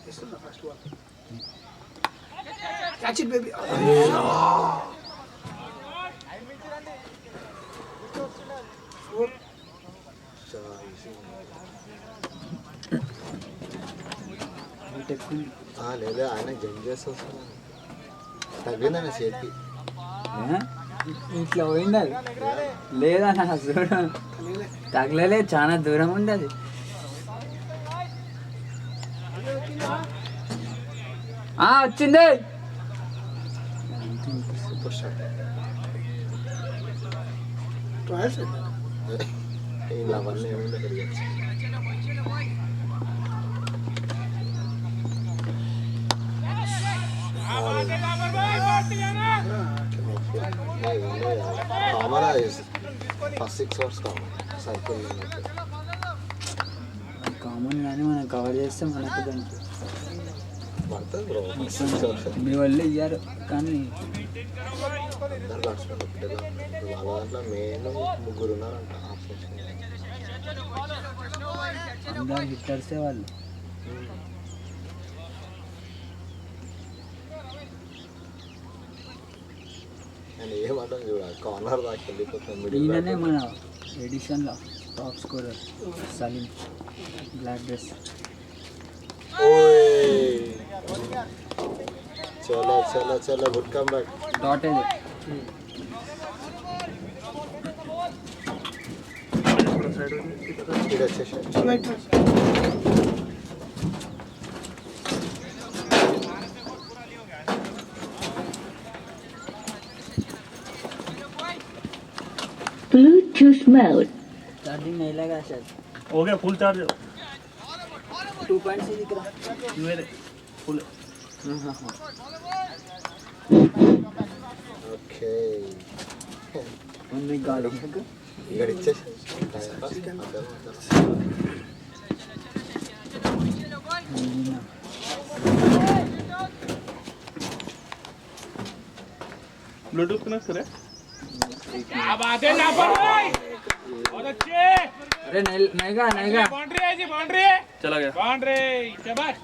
First one. Catch it, baby. Four. లేదా ఆయన jump చేసి వస్తున్నా తగ్గిందని చేతి ఇట్లా పోయింది అది లేదా నా దూరం తగలలే చాలా దూరం ఉంది అది వచ్చింది సూపర్ షాట్ Twice. ఇలా వల్ల ఏముంది పెరిగచ్చు common first 6 hours common cycle common కానీ మనం కవర్ చేస్తే మనకు దానికి పడుతుంది బ్రో 6 అవర్స్ మీ వాళ్ళు ఇయ్యారు కానీ అందరు బ్యాట్స్మెన్ ఒకటే వాళ్ళ దాంట్లో మెయిన్ ముగ్గురు ఉన్నారంట అందరు హిట్టర్సే వాళ్ళు నేను ఏమంటాను చూడాలి కార్నర్ దాకా వెళ్ళిపోతాను ఈయననే మన ఎడిషన్లో top scorer Salim black dress చలో చలో చలో గుడ్ కమ్ బ్యాక్ డాట్ ఇది ఇది వచ్చేసి Right. Bluetooth mode. चार्जिंग नहीं लगा शायद हो गया फुल चार्ज 2.6 दिख रहा मेरे फुल हाँ हाँ ఓకే मम्मी गाड़ी ఇక్కడ ఇచ్చేసి ब्लूटूथ कनेक्ट करे क्या बात है लापरवाही बहुत अच्छे अरे नहीं गा बाउंड्री है जी बाउंड्री है चला गया बाउंड्री शाबाश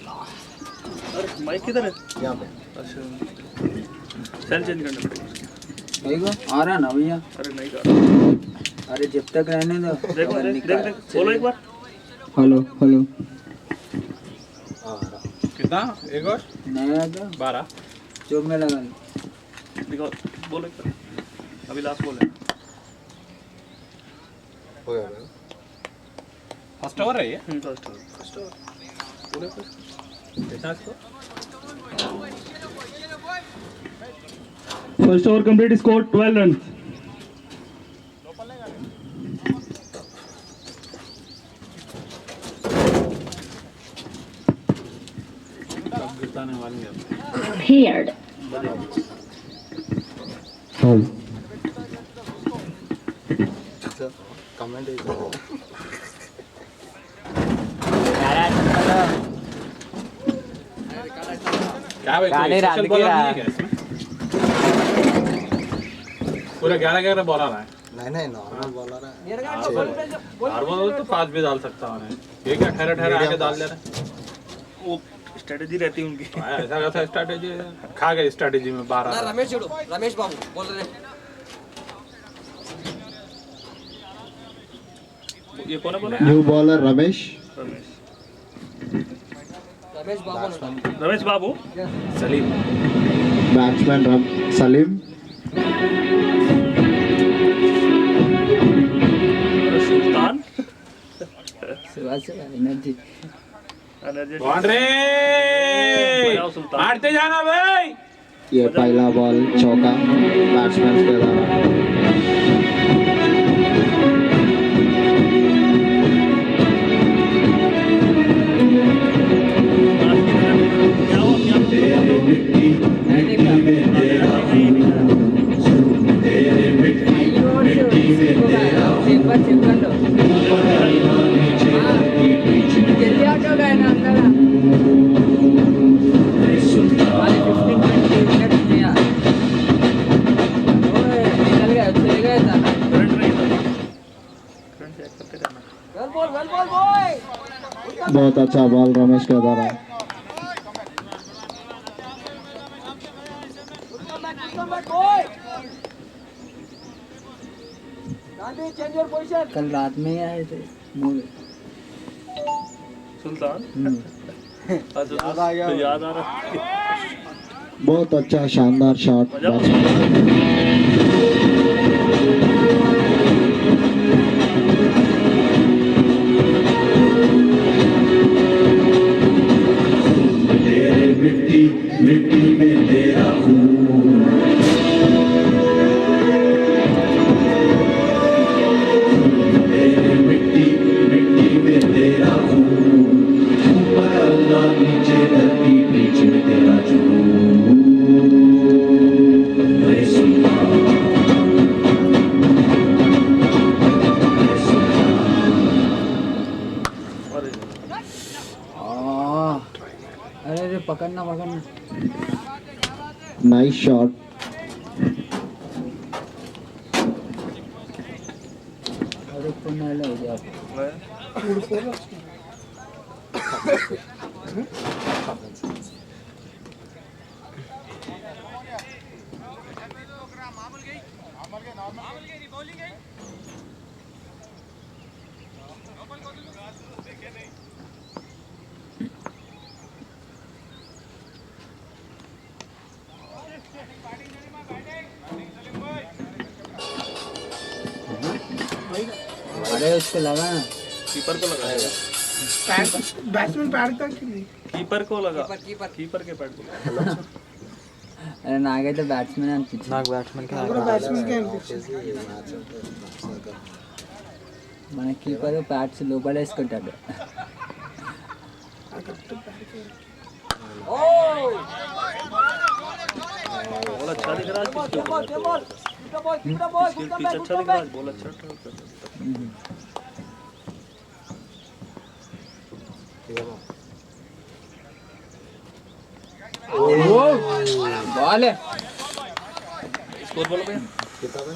अरे माइक किधर है यहाँ पे अच्छा सेल चेंज करना पड़ेगा नहीं गा आ रहा ना भैया अरे नहीं कर अरे जब तक रहने दो देखो अगर देख निकाल- देख बोलो एक बार हेलो हेलो हाँ कितना एक और नहीं आता 12 चौक में लगा लो दिखाओ बोलो एक बार अभी लास्ट बोले हो गया भाई फर्स्ट ओवर है ये फर्स्ट बोलो एक बार कितना score first over complete score 12 run जिताने वाली है Paired. कमेंट क्या भाई गाने कोई रात स्पेशल के बॉलर नहीं रात। है क्या इसमें पूरा 11 बॉलर है नहीं नहीं नॉर्मल बॉलर है नॉर्मल तो 5 भी डाल सकता हूँ ये क्या ठहरे ठहरे आके डाल दे रहे वो स्ट्रेटजी रहती है उनकी ऐसा कैसा स्ट्रैटेजी खा गए स्ट्रैटेजी में 12 रमेश जोड़ो रमेश बाबू बोल रहे ये कौन है बोला न्यू बॉलर रमेश रमेश रमेश बाबू ने रमेश बाबू सलीम बैट्समैन सलीम सुल्तान सुबह से एनर्जी बाउंड्री बजाओ सुल्तान मारते जाना भाई ये पहला बॉल चौका बैट्समैन के द्वारा क्या हुआ क्या जल्दी आटो गए ना अंदर 15-20 मिनट निकल गए चले गए था करंट नहीं था बहुत अच्छा बॉल रमेश के द्वारा। कल रात में ही आए थे मूवी। सुल्तान याद आ गया। याद आ रहा है। बहुत अच्छा शानदार शॉट मजा अरे अरे पकड़ना पकड़ना। Nice shot. अरे पुनः हो गया। अरे उसको लगा ना। कीपर को लगा। बैट्समैन पैड का कि नहीं? कीपर को लगा। कीपर कीपर के पैड को लगा। अरे नागैతే బ్యాట్స్మెన్ అనిపించింది నాకు బ్యాట్స్మెన్ కి నాకు బ్యాట్స్మెన్ కి అనిపించింది. మన కీపర్ ప్యాడ్స్ లోపల వేసుకుంటాడు. बॉल अच्छा दिख रहा है पिच अच्छा दिख रहा है बॉल अच्छा బాల్ स्कोर बोलो भैया कितना है?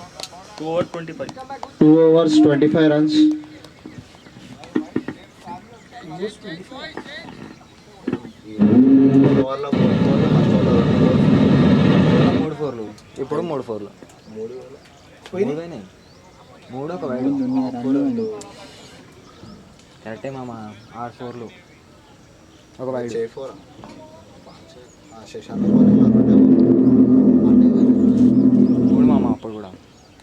2 over 25 2 overs 25 runs. మూడు ఫోర్లు ఇప్పుడు మూడు ఫోర్లు మూడు అయినాయి మూడు ఒక వైడ్ కరెక్టే మామ 6 ఫోర్లు ఒక వైడ్ మూడు మామ అప్పుడు కూడా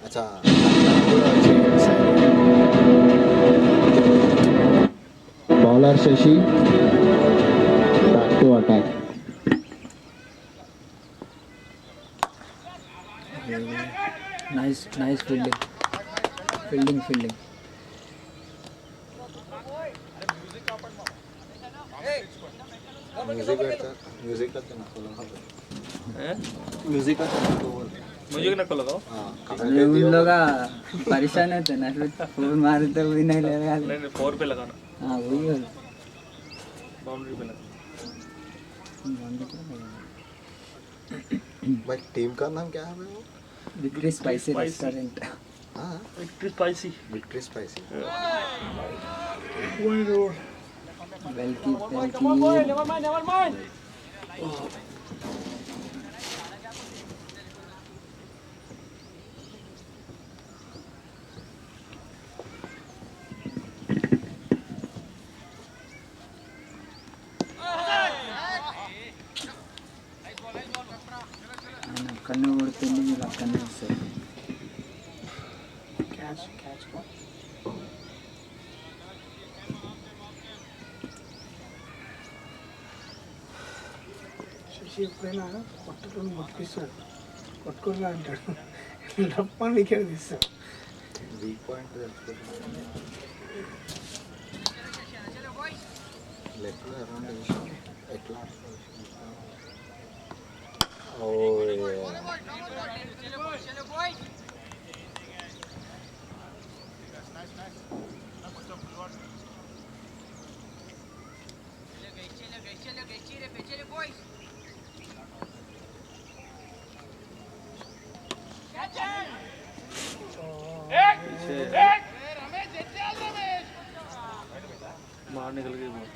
अच्छा bowler Shashi back to attack. Nice fielding music का हैं म्यूजिक का मुझे ना को लगाओ उन लोग परेशान होते ना फिर फोन मारते हुए नहीं लगा। नहीं 4 पे लगाना हाँ वही है। बाउंड्री पे लगा भाई टीम का नाम क्या है भाई वो? Victory spicy Spicy. रेस्टोरेंट। हाँ विक्ट्री स्पाइसी विक्ट्री स्पाइसी. वेल्की అక్కడనే కొడుతుంది మీరు అక్కడనే వస్తారు. క్యాచ్ శశి ఎప్పుడైనా కొట్టడం మొక్కిస్తాడు కొట్టుకోగా అంటాడు డప్పాన్ని ఇక్కడ తీస్తాడు. वीक पॉइंट लेफ्ट अराउंड एटला ओ मान बाहर निकल गई बॉल।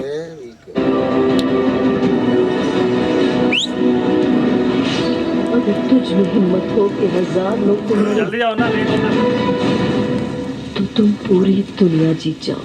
ये weak है। अगर तुझ में हिम्मत हो कि 1000 लोग तुम्हें जल्दी जाओ ना, लेट होता है। तो तुम पूरी दुनिया जीत जाओ।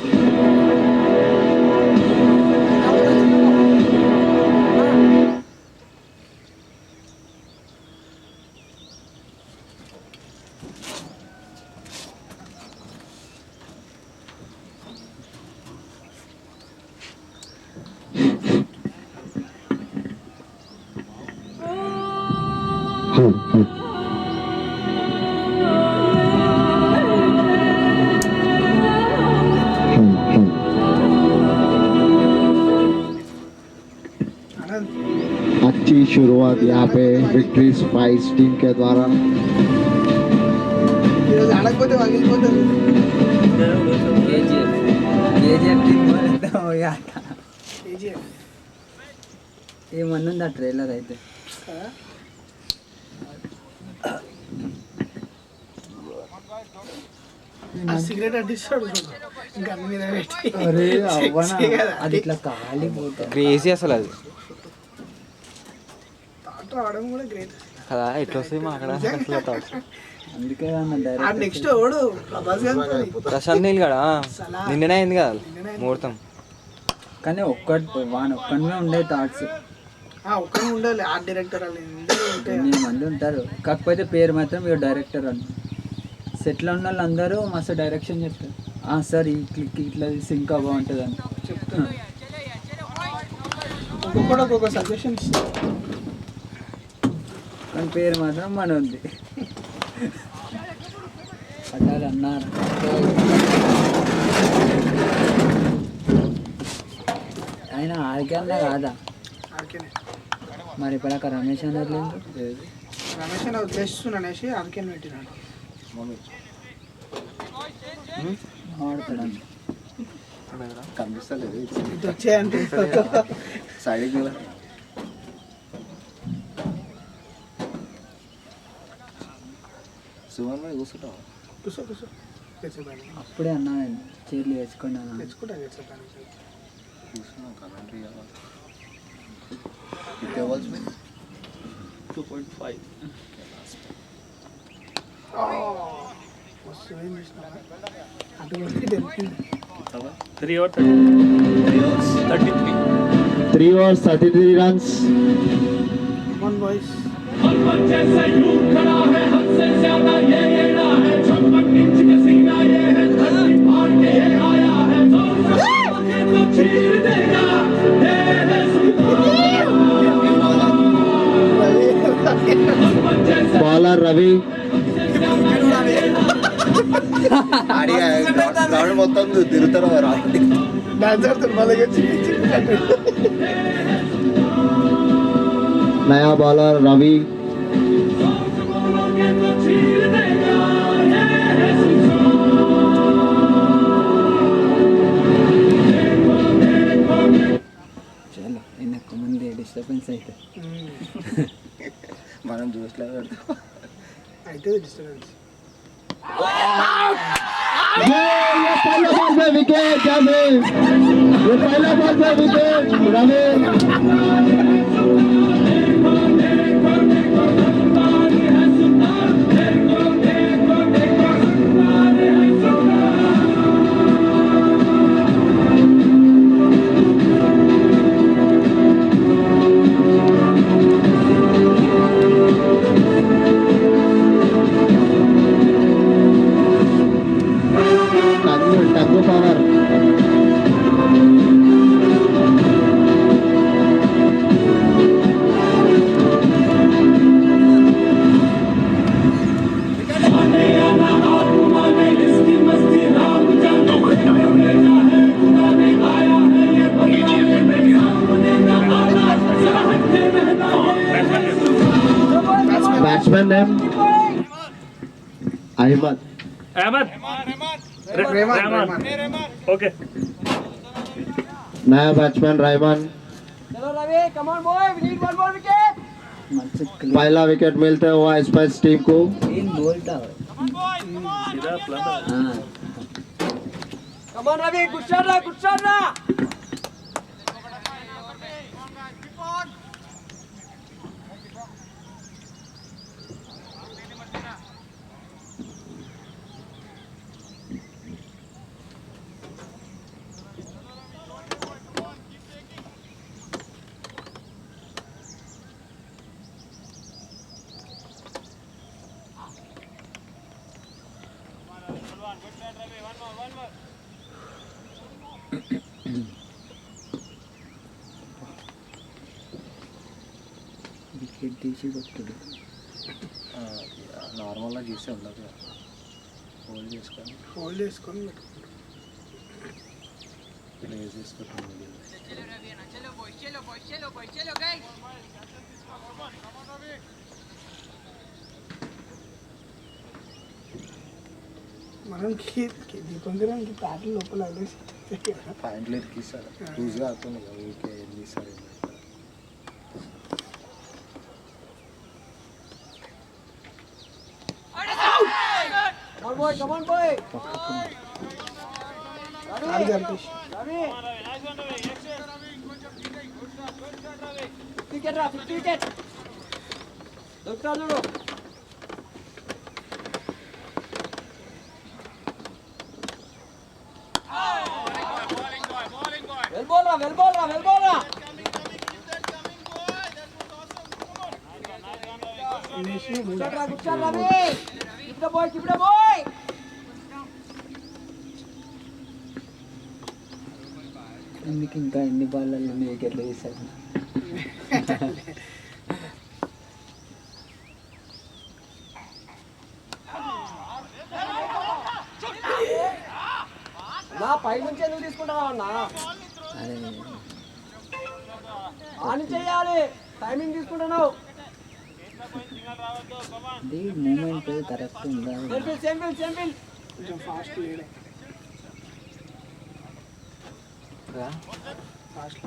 आनंद अच्छी शुरुआत यहाँ पे विक्ट्री स्पाइस टीम के द्वारा। ఈరోజు ఆడకపోతే పగిలిపోతుంది. కేజీఎఫ్ టీమ్ కేజీఎఫ్ ఏమన్నుంది ఆ ట్రైలర్ అయితే. ఆ సిగరెట్ అంటిస్తాడు చూడు, ఇంకా అన్ని మీద పెట్టి. అరే అవ్వనా, Sexy కదా. అది ఇట్లా కాలిపోతుంది. క్రేజీ అసలు అది థాట్ రావడం కూడా గ్రేట్. కదా, ఎట్లా వస్తుంది మా అక్కడ అసలు thoughts. అందుకే ఆ డైరెక్ట్ నెక్స్ట్ ఓడు ప్రభాస్ గారు ప్రశాంత్ నీల్ కదా నిన్ననే అయింది కదా ముహూర్తం. కానీ ఒక్కడిమే ఉండే థాట్స్. ఒక్కనే ఉండాలి ఆర్ట్ డైరెక్టర్ అని ఉంటాయి. 8 మంది ఉంటారు, కాకపోతే పేరు మాత్రం మీరు డైరెక్టర్ అని. సెట్లో ఉన్న వాళ్ళు అందరూ మస్తు డైరెక్షన్ చెప్తారు. సార్ ఈ క్లిక్ ఇట్లా సింక్ బాగుంటుంది అని చెప్తున్నా, ఒక్కొక్కడు ఒక్కొక్క సజెషన్ ఇస్తారు. కానీ పేరు మాత్రం మన ఉంది. అట్లా అన్నారు. ఆయన ఆడికే అన్నా కాదా ఆర్కేనే మరి ఇప్పుడు రమేష్ అన్నారు రమేష్ అని వదిలేస్తున్నాను అనేసి ఆర్కేని పెట్టినాడు. ఆడతాడు కనిపిస్తలేదు ఇటు వచ్చాయంటే సైడ్కి సుమన్ మీద కూర్చుంటావా? కూర్చో కూర్చో తెచ్చేదాన్ని అప్పుడే అన్నా నేను చీరలు వేసుకుని అన్నా. తెచ్చుకుంటా తెచ్చేదాన్ని. కూర్చున్నావు కమెంటరీ 2.5. మస్తు ఏం చేసినా అటువంటి తెలిపింది. 3 or 33. 3 overs 33 runs. Come on boys. Bowler Ravi. Ground మొత్తం తిరుగుతారు రావాలి. డాన్స్ ఆడుతాడు మళ్ళీ नया बॉलर रवि. చలో వెనక్కు ముందే డిస్టర్బెన్స్ అయితే మనం చూసలే పెడతాం. అయితే డిస్టర్బెన్స్. ये पहला बॉल पे विकेट रवि. ये पहला बॉल पे wicket Ravi. Taggu power. Batsman name Ahmed. Rahman. Okay. नया बैट्समैन रहमान. మంచి पहला विकेट मिलता हुआ स्पाइस टीम को। क्लीन बोल्ट सीधा प्लंडर వికెట్ తీసి కొట్టుడు. నార్మల్గా గీస్తే ఉండదు హోల్డ్ చేసుకొని హోల్డ్ చేసుకొని పెట్టుకుంటాం. ప్లేస్ చేసుకుంటుంది. మనం దీపం దిరానికి ప్యాటర్న్ లోపల వదిలేసి పాయింట్లు ఎక్కిస్తారు లూజ్గా అవుతుంది కదా ఊరికే వెళ్ళిస్తారు. కాలు జరిపేసి ఎందుకు ఇంకా ఎన్ని బాళ్ళల్లో వికెట్లు తీసారు. పైనుంచి ఎందుకు తీసుకుంటావా అన్న? అరే ఆన్ చేయాలి, టైమింగ్ తీసుకుంటున్నావు. ఇది మూమెంట్ కరెక్ట్ ఉండాలి. సింపుల్ కొంచెం ఫాస్ట్ లేడే ఫాస్ట్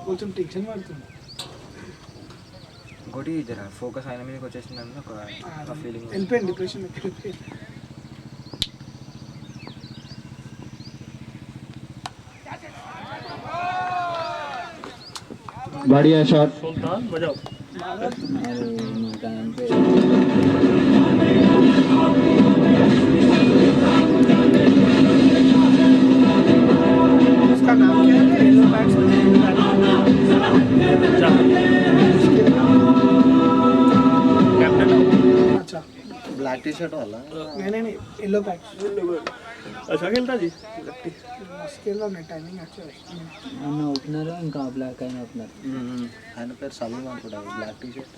కొంచెం టెన్షన్ పడుతుంది. ఇంకోటి జర ఫోకస్ అయిన మీదకి వచ్చేసిందని ఒక ఫీలింగ్. వెళ్ళిపోయింది డిప్రెషన్ వెళ్ళిపోయింది. बढ़िया शॉट। सुल्तान बजाओ అరే ఇంకా అంటే उसका नाम क्या है? येलो कैप्टन अच्छा బ్లాక్ టీ షర్ట్ వల్ల नहीं येलो पैक्स अच्छा खेलता जी स्केल में टाइमिंग अच्छा है. అన్న ఓపెనర్ ఇంకా బ్లాక్ అయిన ఓపెనర్ ఆయన పేరు సలీం అనుకుంటా. బ్లాక్ టీ షర్ట్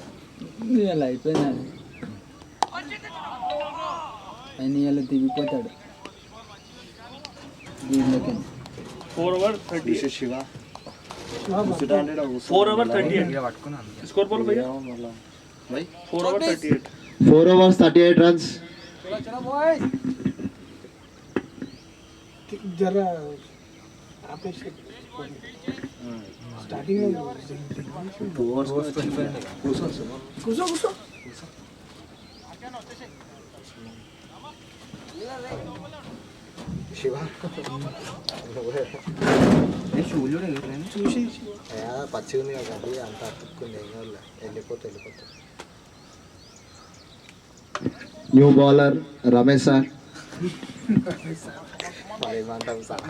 ఇలా అయిపోయింది. ఆయన ఇలా దిగిపోతాడు దీనిలోకి. 4 ओवर 30 శివ वाह, 4 ओवर 38 పట్టుకున్నాను. स्कोर बोलो भैया भाई 4 ओवर 38 4 overs 38 runs। जरा आप स्टार्टिंग में 2 overs घुसो శివ షూలు చూసి పచ్చిగా ఉంది కదా అది అంత అతుక్కుంది. ఏం కాదు, వెళ్ళిపోతా न्यू बॉलर रमेश सर। మరి ఏమంటాం సార్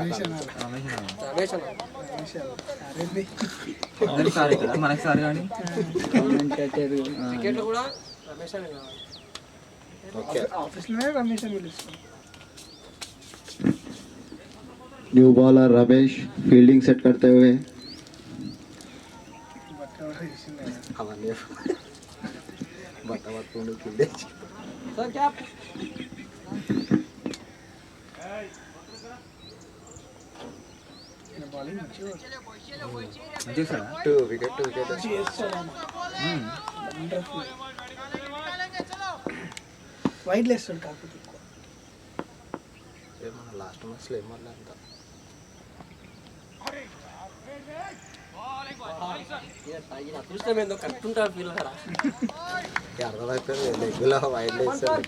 ఇక్కడ మనకి సార్ కానీ కామెంటేటర్ వికెట్లు కూడా రమేష్ అని కావాలి. ఓకే. ऑफिस में रमेश ने मिले new bowler Ramesh fielding set करते हुए। అవన్నీ బట్ట పట్టుకుంటూ కింద సార్ క్యాప్ बॉलिंग अच्छी हो మంచిగా సార్. 2 వికెట్ अच्छी है वंडरफुल वाइड लेस కాకపోతే ఏమన్నా లాస్ట్ మ్యాచ్లో ఏమన్నా అంత అదృష్టమేందో కట్టుకుంటారు ఫీల్ కదా. అర్థమైపోయింది లెగ్గులో వైడ్ వేస్తాడు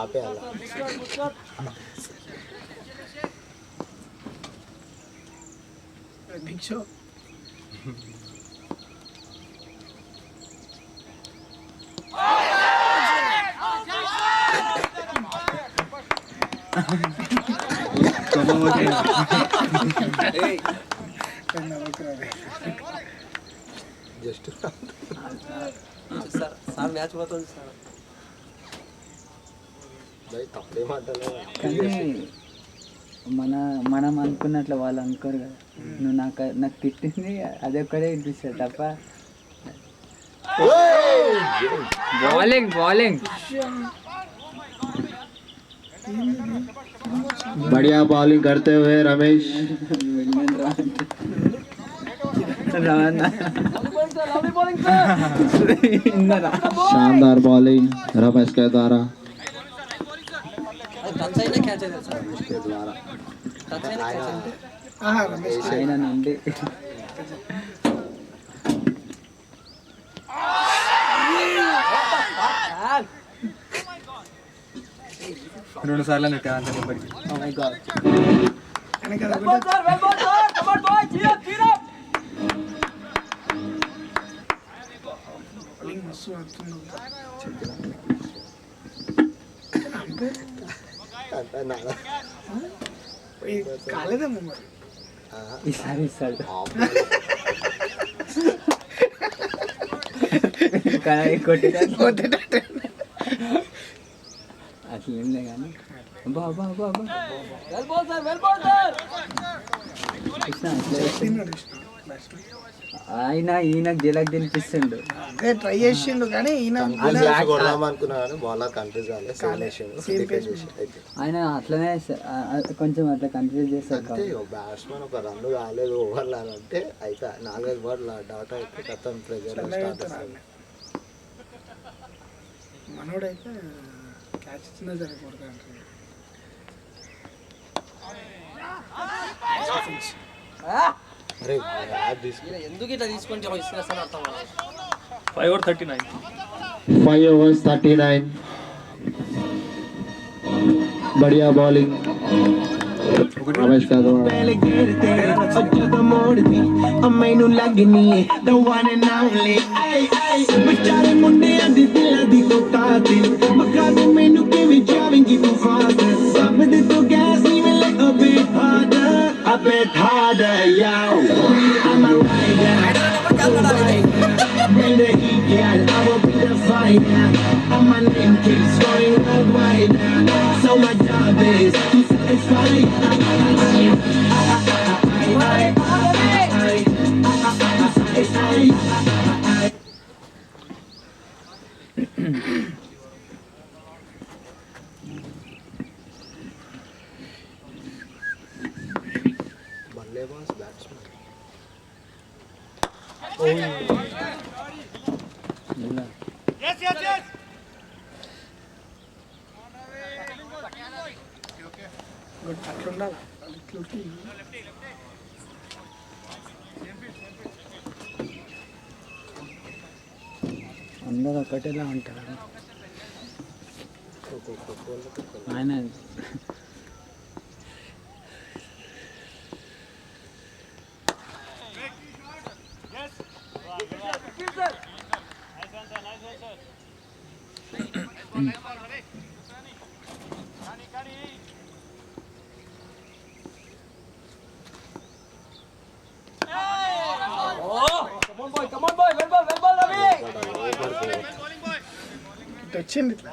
ఆపేయాల big show just sir match పోతుంది సార్. తప్పే మాటలే కానీ మనం అనుకున్నట్లు వాళ్ళు అనుకోరు కదా. నువ్వు నాకు తిట్టింది అది ఒక్కడే వినిపిస్తుంది తప్ప. బౌలింగ్ बढ़िया बॉलिंग करते हुए रमेश शानदार बॉलिंग रमेश के द्वारा టచ్ అయినా క్యాచ్ అయ్యేది సార్. ద్వారా టచ్ అయినా క్యాచ్ అయ్యేది. రమేష్ ఆయన నుండి రెండు సార్లు నెట్టే అంత ఇప్పటికి. వెనక బౌలింగ్ మస్తు వస్తుంది కాలేదేమో మరి. ఈసారి ఇస్తాడు. కొట్టేటట్టు. అట్లేంలే కానీ బాబా well ball sir, well ball sir. తిన్నాడు కృష్ణ batsman. ఈయనకు జిలక్ తినిపిస్తుండు. అదే ట్రై చేసిండు కానీ ఈయన కొడదాం అనుకున్నా కానీ బాల్ కన్ఫ్యూజ్ అయితే ఆయన అట్లనే కొంచెం అట్లా కన్ఫ్యూజ్ చేస్తారు. అంతే బ్యాట్స్మెన్ ఒక రన్ కాలేదు ఓవర్లు అని అంటే అయితే 4-5 బాల్ డాట్ అయితే కథం ప్రెజర్ స్టార్ట్ అవుతుంది. మనోడైతే క్యాచ్ ఇచ్చినా సరిపోతుంది అంటారు. అరే యాడ్ తీసుకు ఈయన ఎందుకు ఇట్లా తీసుకొని ఇస్తున్నా సార్ అర్థం కాదు. 5 over 39. 5 overs 39 बढ़िया बॉलिंग रमेश का द्वारा ਮੈਨੂੰ ਲੱਗਨੀ ਏ the one and only ਵਿਚਾਰੇ ਮੁੰਡਿਆਂ ਦੀ ਦਿਲਾਂ ਦੀ ਤੂੰ ਕਾਤਿਲ ਮਖਾ ਦੇ ਮੈਨੂੰ ਕਿਵੇਂ ਜਾਵੇਂਗੀ ਤੂੰ ਫਾਸਟ ਸਭ ਦੇ ਤੂੰ gas even like a bit harder yo I'm a rider bring the heat girl I will be the fighter and my name keeps going worldwide so my job is to satisfy బల్లేబాజ్ batsmen అట్లుండాలి. అందరూ ఒకటేలా ఉంటారు. ఆయన Come on boy, well ball Ravi. ఇటు వచ్చింది ఇట్లా.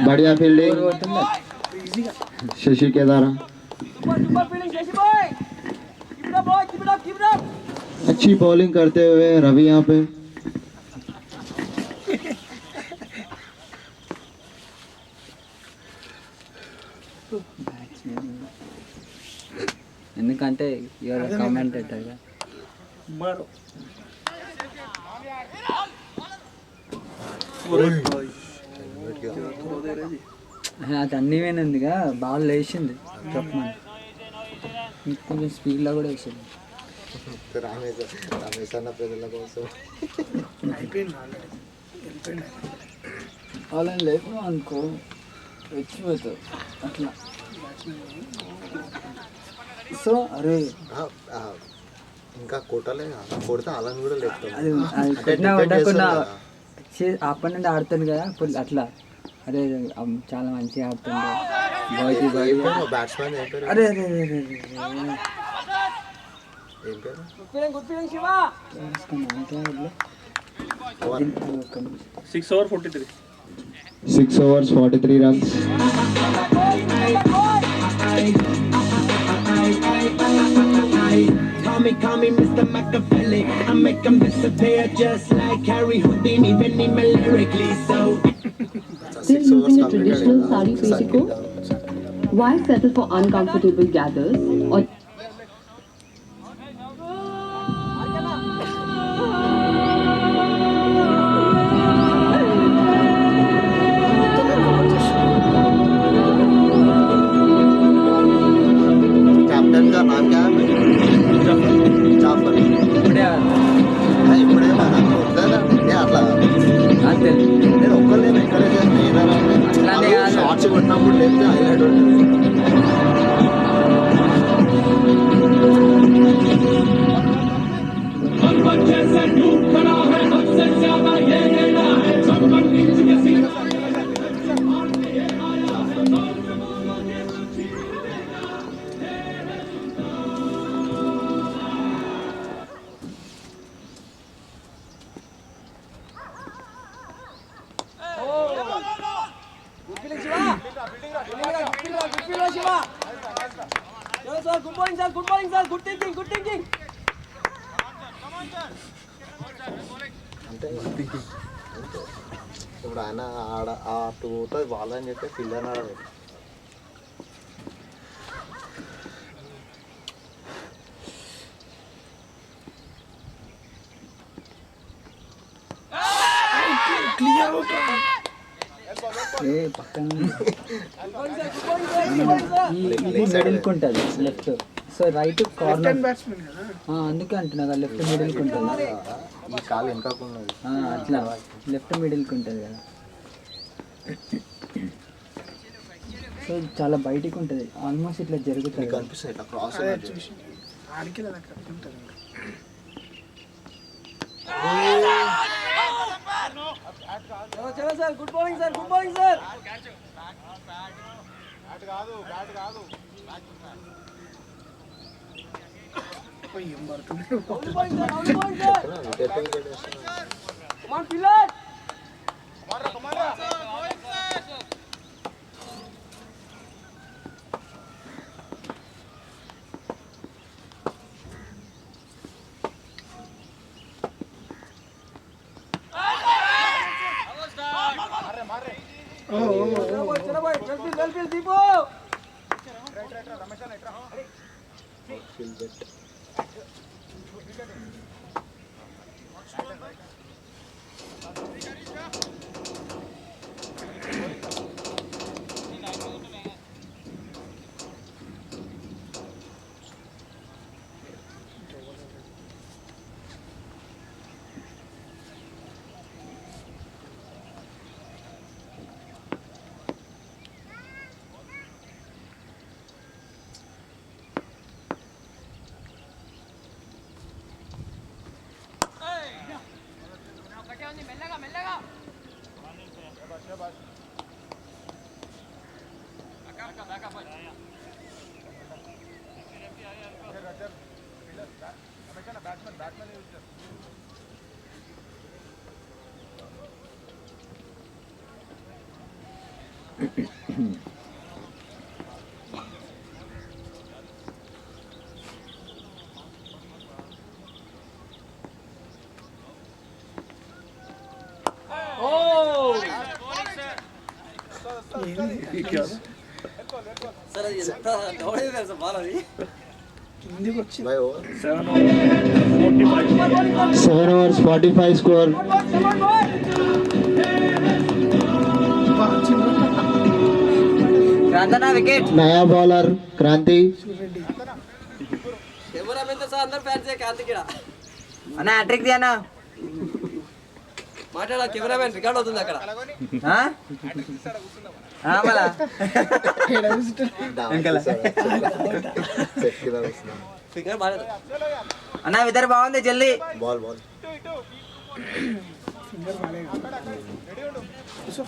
बढ़िया फील्डिंग शशि के द्वारा अच्छी बॉलिंग करते हुए रवि यहाँ पे బ్యాట్స్మెన్ ఎందుకంటే యువర్ కామెంటేటర్గా मारो అది అన్నీ పోయినందుగా బాల్ లేచింది చెప్పమని కొంచెం స్పీడ్లో కూడా వేసింది. రమేష్ అన్న ప్రజల కోసం అయిపోయింది ఆల్రెడీ వెళ్ళిపోయింది. అలా లేకు అనుకో రెచ్చిపోతావు అట్లా. సో అరే ఇంకా కొట్టలే కొడితే అలాని కూడా అది అది కొట్టినా కొట్టకుండా అప్పటి నుండి ఆడుతాను కదా అప్పుడు అట్లా అరే చాలా మంచిగా ఆడుతుండే బాయ్కి బాయ్. బ్యాట్స్మెన్ ఏం పేరు? అరే అరే అరే అరే ఏం పేరు? Good feeling Shiva. 6 over 43. 6 overs 43 runs. Call me Mr. Machiavelli. I make them disappear just like Harry Houdini, even me lyrically so. Still using a traditional sari petticoat? Why settle for uncomfortable gathers or captain का नाम क्या है? जाफर. ఇప్పుడే ఇప్పుడే అట్లా నేను ఒక్కళ్ళే encourage అట్లానే కాదు. షార్ట్స్ కొట్టినప్పుడు లేకపోతే హైలైట్ ఉంటుంది. Good feeling Shiva. Good feeling Shiva. చలో sir good morning sir. Good morning sir. Good thinking. Good thinking. అంటే ఇప్పుడు ఆయన ఆడ ఆ టూ అవుతుంది వాళ్ళని చెప్పి ఫీల్డర్ ఆడదు. Clear out. పక్కన గుడ్ మార్నింగ్ సార్. మిడిల్కి ఉంటుంది left. So right left corner hand batsmen కదా. అందుకే అంటున్నా కదా లెఫ్ట్ మిడిల్కి ఉంటుంది. ఈ కాలు వెనకకున్నది. అట్లా లెఫ్ట్ మిడిల్కి ఉంటుంది కదా. సో చాలా బయటికి ఉంటుంది ఆల్మోస్ట్ ఇట్లా జరుగుతుంది. కనిపిస్తుంది ఇట్లా క్రాస్ అదే చూసి ఆడికి అలా కట్టుకుంటారు ఇంకా. చలో sir. Good morning sir. Good morning sir. ఏం పడుతుంది. Good morning sir. Good morning sir. Wicket వేస్తున్నారు. Come on pillar. చలో బాయ్. చలో boy. Well feel Deepu. Feel bet. Sir అది ఎంత డౌన్ అయిపోయారు సార్ బాల్ అది కిందికి వచ్చి भाई ओवर 7 overs 45 score. క్రాంతనా వికెట్ नया बॉलर क्रांति. కెమెరామెన్ తో సహా అందరు ఫ్యాన్స్ కాంతికిడ అన్న హ్యాట్రిక్ దియానా మాట్లాడాలి కెమెరామెన్ రికార్డ్ అవుతుంది అక్కడ మళ్ళా सेट किया उसने ఫింగర్ మాట్లాడు అన్న ఇద్దరు బాగుంది జల్దీ बॉल बॉल ఫింగర్ బాగాలేదు కూర్చో.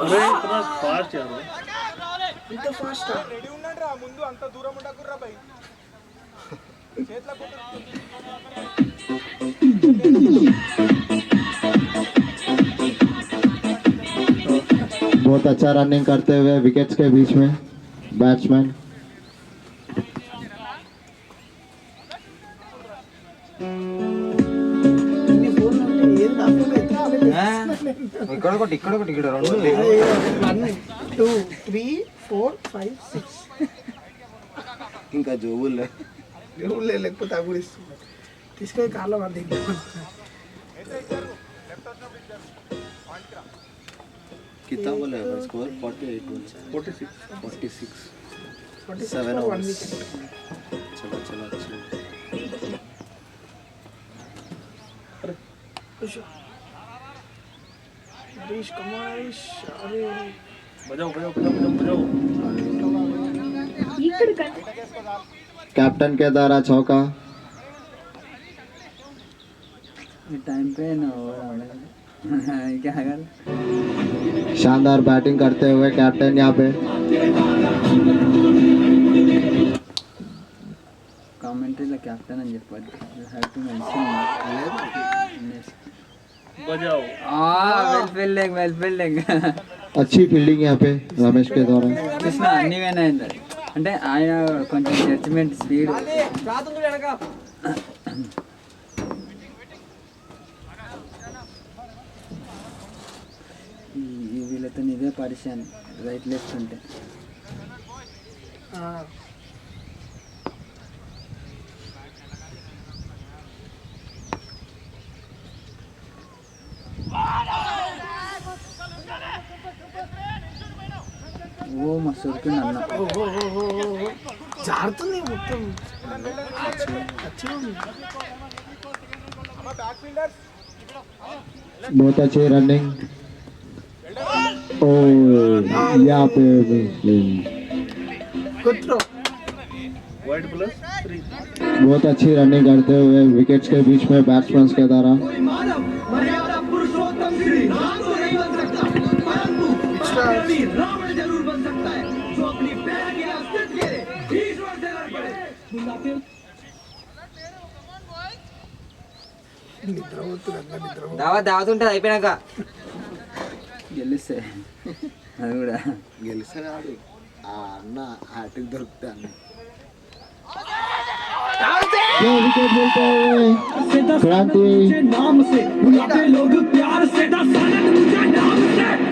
अरे इतना फास्ट यार ఇంత ఫాస్ట్ बहुत अच्छा रनिंग करते हुए विकेट्स के बीच में बैट्समैन. ఇన్ని ఫోన్లు ఉంటే ఏది కాకుండా ఇక్కడ ఒకటి ఇక్కడ ఒకటి ఇక్కడ రెండు 1 2 3 4 5 6 ఇంకా జోబుల్లో దేవుళ్ళే లేకపోతే అగుడిస్తుంది తీసుకొని కాళ్ళ వాడి कितना बोले स्कोर 48 बोल 46 7 overs चलो चलो चलो हरीश कमाश अरे बजाओ बजाओ बजाओ बजाओ कैप्टन के द्वारा चौका. टाइम पे ना क्या कर शानदार बैटिंग करते हुए कैप्टन यहाँ पे. కామెంటరీలో కెప్టెన్ అని చెప్పాలి హ్యావ్ టు మెన్షన్ बजाओ వెల్ ఫీల్డింగ్ अच्छी फील्डिंग यहाँ पे रमेश के द्वारा. కృష్ణ అన్ని వేనా అంటే ఆయన కొంచెం జడ్జిమెంట్ స్పీడ్ రాతుంది వెనక వీళ్ళతో ఇదే పరిచయం రైట్ లెఫ్ట్ ఉంటే ఓ మస్తు ఉరికింది అన్న జారుతుంది మొత్తం बहुत अच्छी रनिंग. ओ यहाँ पे कुत्रो वाइट प्लस 3 बहुत अच्छी रनिंग करते हुए विकेट्स के बीच में बैट्समैन के द्वारा. దావత్ ఉంటుంది అయిపోయినాక గెలిస్తే అది కూడా గెలిచాడు ఆ అన్న హ్యాట్రిక్ దొరికితే అన్న जो विकेट मिलते हुए क्रांति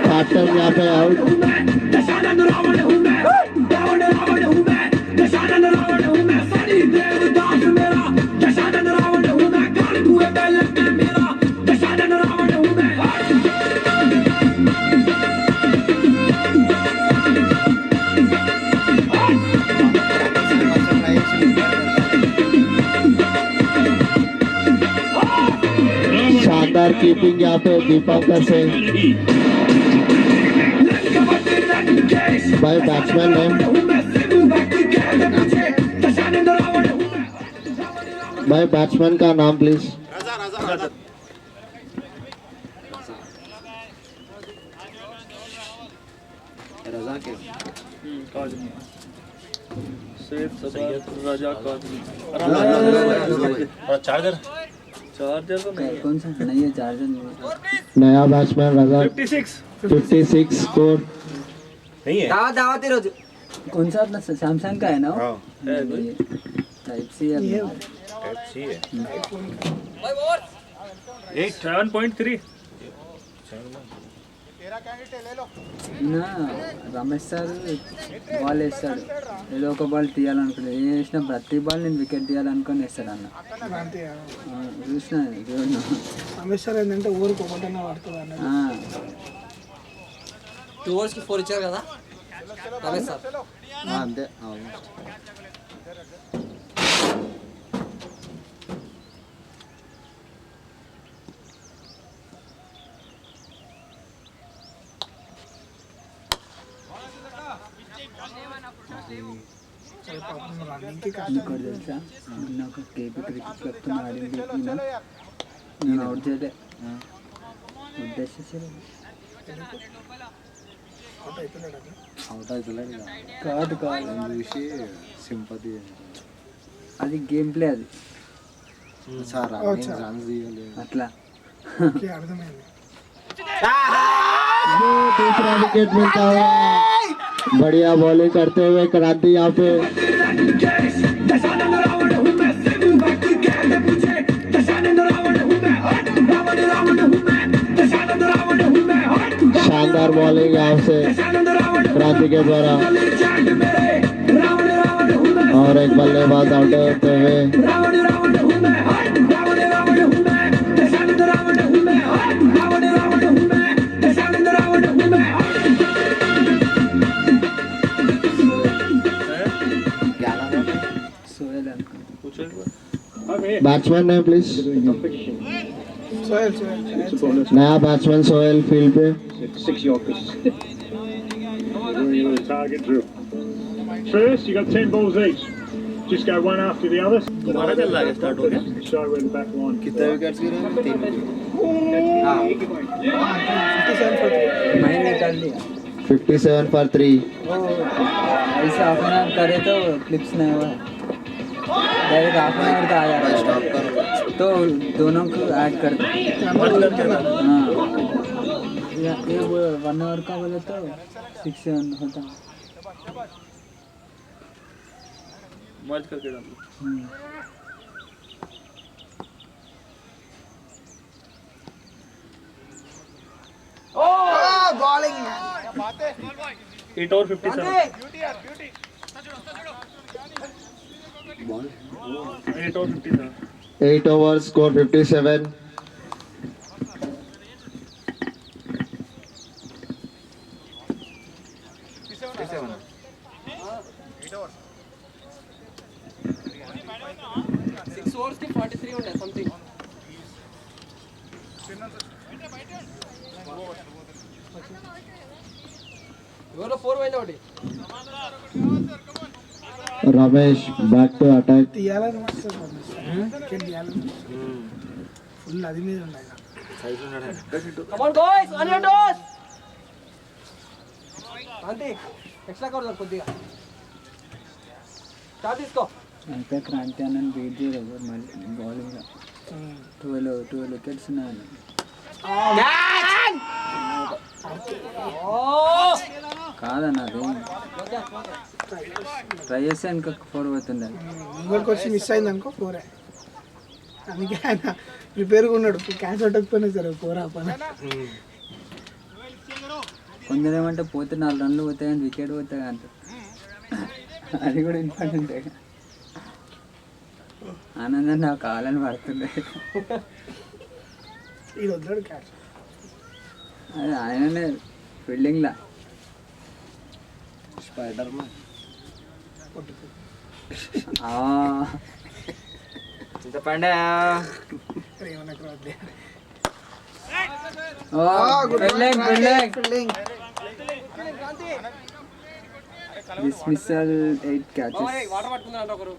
कैप्टन यहाँ पे आउट. शानदार कीपिंग यहाँ पे दीपांकर से by batsman name by batsman का नाम प्लीज. रजा के काजमी सैयद सबार राजा काजमी चार्जर चार्जर तो नहीं कौन सा नहीं है चार्जर नहीं नया बैट्समैन रजा 56 स्कोर. नहीं है दावत ही रोज कौन सा अपना सैमसंग का है ना वो? हाँ। नहीं है। టైప్ సి टाइप सी है 7.3 రమేష్ సార్ బాల్ వేస్తాడు, ఏదో ఒక బాల్ తీయాలనుకున్నాడు, ఏం వేసినా ప్రతి బాల్ నేను వికెట్ తీయాలనుకొని వేస్తాడు అన్న. అంతే చూసిన సమస్య ఏంటంటే ఊరికి ఒకటన్నా పడుతుంది అన్నది. 2 overs కి 4 ఇచ్చారు కదా రమేష్ సార్. అంతే ఆల్మోస్ట్. రన్నింగ్కి ఇంకోటి తెలుసా, మొన్న ఒక కేపీ క్రికెట్ క్లబ్తో ఆడింది, నేను అవుట్ చేయలే, ఉద్దేశించి అవుట్ అవుతలేదు కాదు కాదు, చూసి సింపతి అది గేమ్ ప్లే, అది సార్ రన్స్ తీయలేదు అట్లా. అర్థమైంది. दूसरा विकेट मिलता है, बढ़िया बॉलिंग करते हुए क्रांति यहाँ पे। शानदार बॉलिंग यहाँ से क्रांति के द्वारा, और एक बल्लेबाज आउट होते हुए। సోయల్ అనుకుంటా. बैट्समैन है प्लीज, సోయల్ नया बैट्समैन सोहेल फील्ड पे। 6 Yorkers. Target drill. First, you got 10 balls each. Just go one after the other. तुम्हारा चल रहा है, स्टार्ट हो गया. Show where the back line. कितने विकेट्स गिरे? 3 विकेट. मैं निकाल लिया 57 for 3। ऐसे हाफ एन आवर करे तो क्लिप्स नहीं हुआ, डायरेक्ट हाफ एन आवर का आ जाता स्टॉप करो. है, तो दोनों को ऐड कर दो। हाँ, ये 1 आवर का बोले तो 6-7 होता। मर्ज करके डालो. Bowling 8 over 57. 8 over 57. 8 overs, score 57। Six overs కి 43 ఉండే సంథింగ్. ఎవరో 4 పోయింది ఒకటి. Ramesh back to attack. తీయాలని వస్తుంది వికెట్ తీయాలని ఫుల్ అది మీద ఉన్నాయి. Come on boys, on your toes. అంతే ఎక్స్ట్రా కవర్ కొద్దిగా స్టార్ట్ తీసుకో. అయితే క్రాంతి అన్న బీట్ చేయలేదు మళ్ళీ బౌలింగ్ 12 వికెట్స్ ఉన్నాయి. కాదన్న అది ట్రై చేస్తే ఇంకా 4 పోతుండే. ఇంకొకటి వచ్చి మిస్ అయింది అనుకో 4. అందుకే ఆయన ప్రిపేర్గా ఉన్నాడు, క్యాచ్ పట్టకపోయినా సరే 4 ఆపని. కొందరు ఏమంటే పోతే 4 రన్లు పోతాయి కానీ వికెట్ పోతాయి అంట, అది కూడా ఇంపార్టెంటే. ఆనందం నాకు కావాలని పడుతుండే, ఇది వద్దాడు క్యాచ్. అది ఆయననే ఫీల్డింగ్లా स्पाइडर में చింతపండే ఏమన్నా క్రాస్ డిస్మిసల్ 8 catches. వాటర్ పట్టుకుందారంట ఒకరు.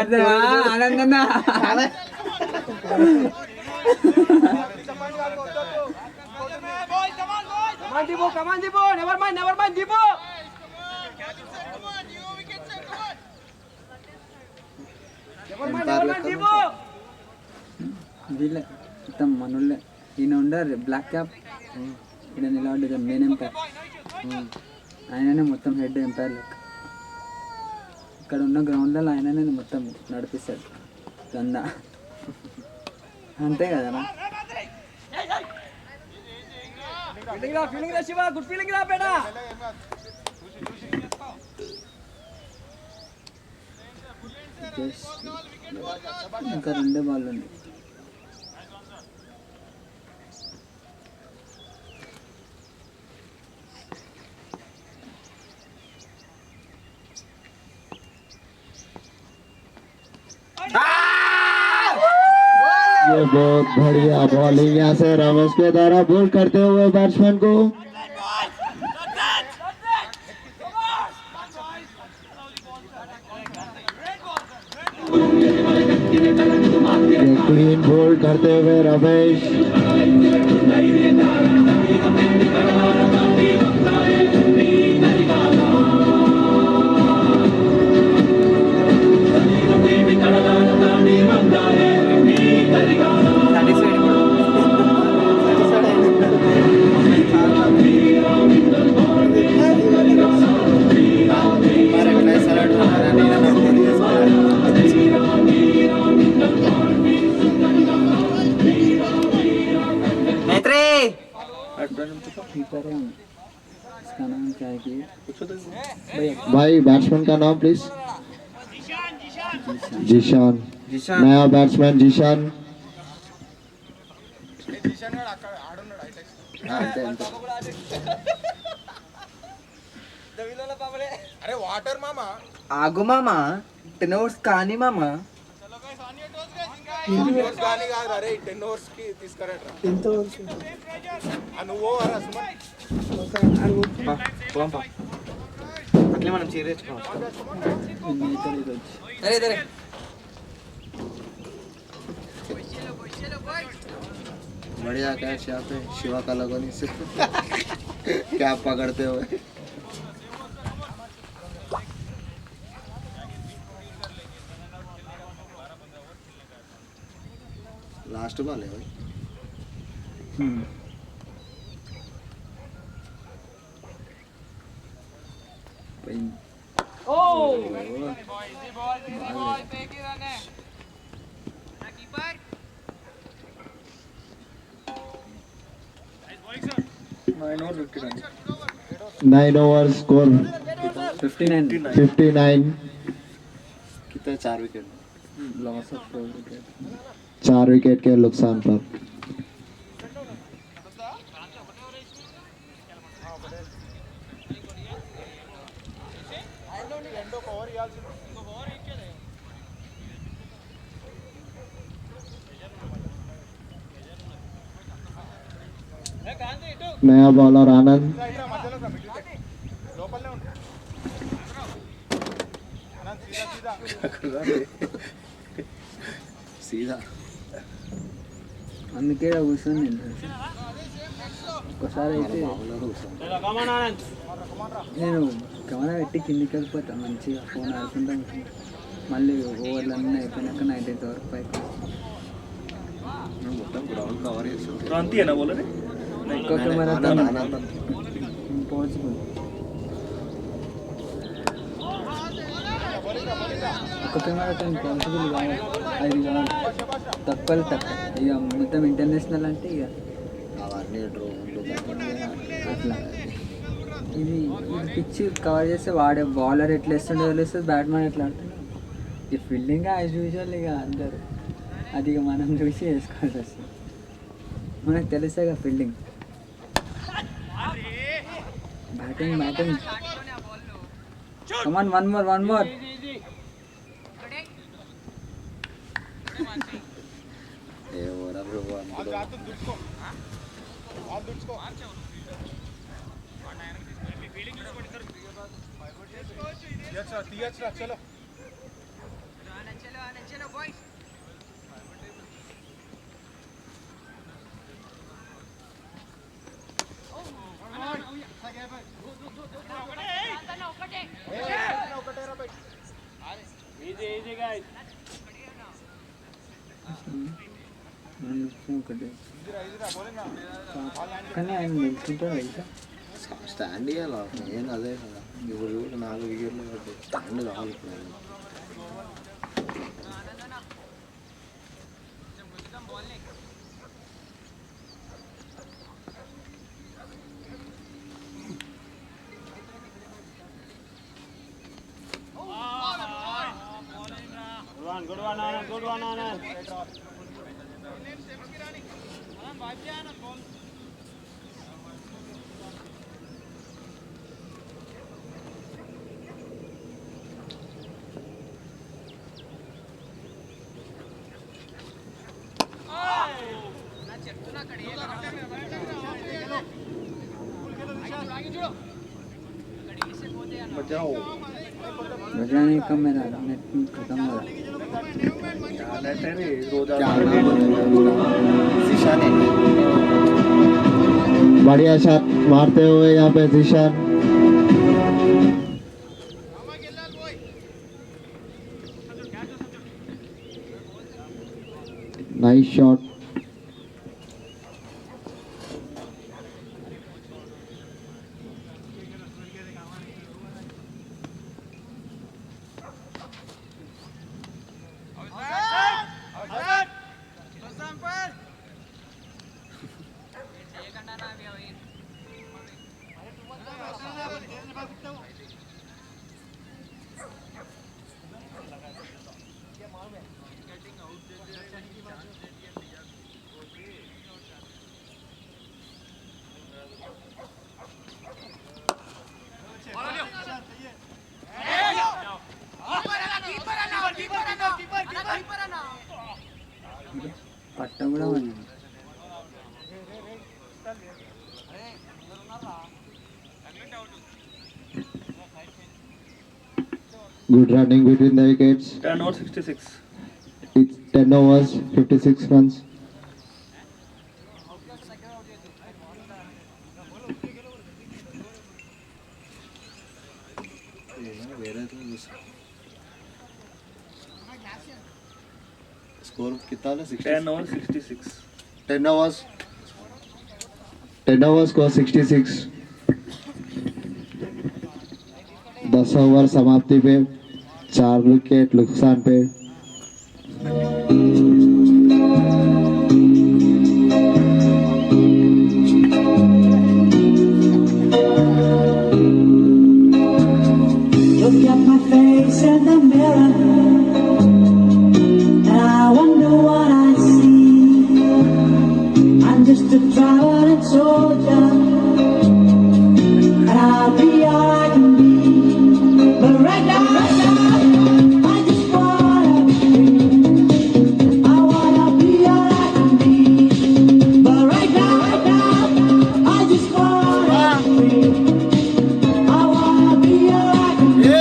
అదే ఆనందన్న Come on, Dibu, never mind, Dibu. వీళ్ళే మొత్తం మనోళ్ళే. ఈయన ఉండరు బ్లాక్ క్యాప్, ఈయన నిలబడ్డ మెయిన్ ఎంపైర్, ఆయననే మొత్తం హెడ్ ఎంపైర్ లెక్క. ఇక్కడ ఉన్న గ్రౌండ్లలో ఆయననే మొత్తం నడిపిస్తాడు దందా. అంతే కదనా? ఫీలింగ్ రా శివ, గుడ్ ఫీలింగ్ రా బేటా. ఇంకా 2 బాల్ ఉంది. ये बहुत बढ़िया बॉलिंग यहाँ से रमेश के द्वारा बोल करते हुए बैट्समैन को क्लीन बोल करते हुए रमेश। इसका नाम क्या है कि भाई बैट्समैन का नाम प्लीज। जीशान, नया बैट्समैन जीशान। अरे वाटर मामा ఆగు మామా, 10 ఓవర్స్ కానీ మామా. కానీ కాదు అరే 10 ఓవర్స్ కి తీసుకురాట్రా. ఎంత వరకు నువ్వు అరా సుమన్ అట్లే మనం చేరేసుకోవాలి. बढ़िया कैच यहाँ पे शिवा का लगोनी से क्या पकड़ते हुए। लास्ट बॉल है भाई। Nine over score 59। कितने 4 wicket loss of 4 wicket, 4 wicket के नुकसान पर। नया बॉलर आनंद। सीधा అందుకే కూర్చొని ఒకసారి అయితే నేను కెమెరా పెట్టి కిందికి వెళ్ళిపోతాను మంచిగా ఫోన్ ఆడుకుంటా. మళ్ళీ ఓవర్లన్నీ అయిపోయినాక 90th వరకు పైకి మొత్తం గ్రౌండ్ కవర్ చేస్తుంది। क्रांति है ना बोले रे ఇంకో కెమెరా ఇంపాసిబుల్. ఒక కెమెరాతో ఇంపాసిబుల్ కాదు, అది కాదు తక్కువ తక్కువ. ఇక మొత్తం ఇంటర్నేషనల్ అంటే ఇక అవన్నీ డ్రోన్లు అట్లా. ఇది పిచ్ కవర్ చేస్తే వాడే బౌలర్ ఎట్లా వేస్తుండే తెలుస్తుంది, బ్యాట్మెన్ ఎట్లా ఆడుతుండే. ఇక ఫీల్డింగ్ యాజ్ యూజువల్ ఇక అందరు అది ఇక మనం చూసి వేసుకోవాల్సి వస్తుంది. మనకు తెలుసేగా ఫీల్డింగ్. బ్యాటింగ్ కమాన్, వన్ మోర్. ఏ ఓవర్ బ్రో అనుకో चलो ఒకటి కానీ ఆయన నిల్చుంటాడు అయితే స్టాండ్ ఇవ్వాలి నేను అదే కదా ఇప్పుడు 4 వికెట్లు కాబట్టి స్టాండ్ కావాలి ఇప్పుడు ఆయన. बजाने का मेरा नेट खत्म हो रहा क्या नाम है? ज़ीशान है। बढ़िया शॉट मारते हुए यहाँ पे ज़ीशान। Nice shot. पट्टा बड़ा बना Good running between the wickets. 10 over 66. It's 10 overs, 56 runs. Score कितना है? 10 over 66. 10 overs. 10 overs को 66. 10 ओवर समाप्ति पे 4 विकेट नुकसान पे। Look at my face in the mirror, and I wonder what I see. I'm just a traveling soldier, and I'll be all I can be. But right now, I just wanna be free. I wanna be all I can be. But right now, I just wanna be free. I wanna be all I can be.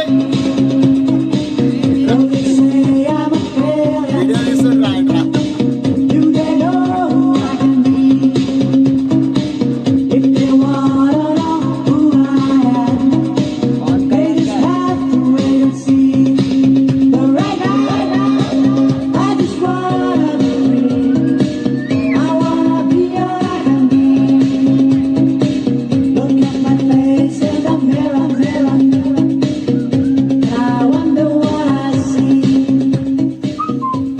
Though they say I'm a failure, do they know who I can be? If they wanna know who I am, they just have to wait and see. But right now, I just wanna be free. I wanna be all I can be. Look at my face in the mirror, and I wonder what I see.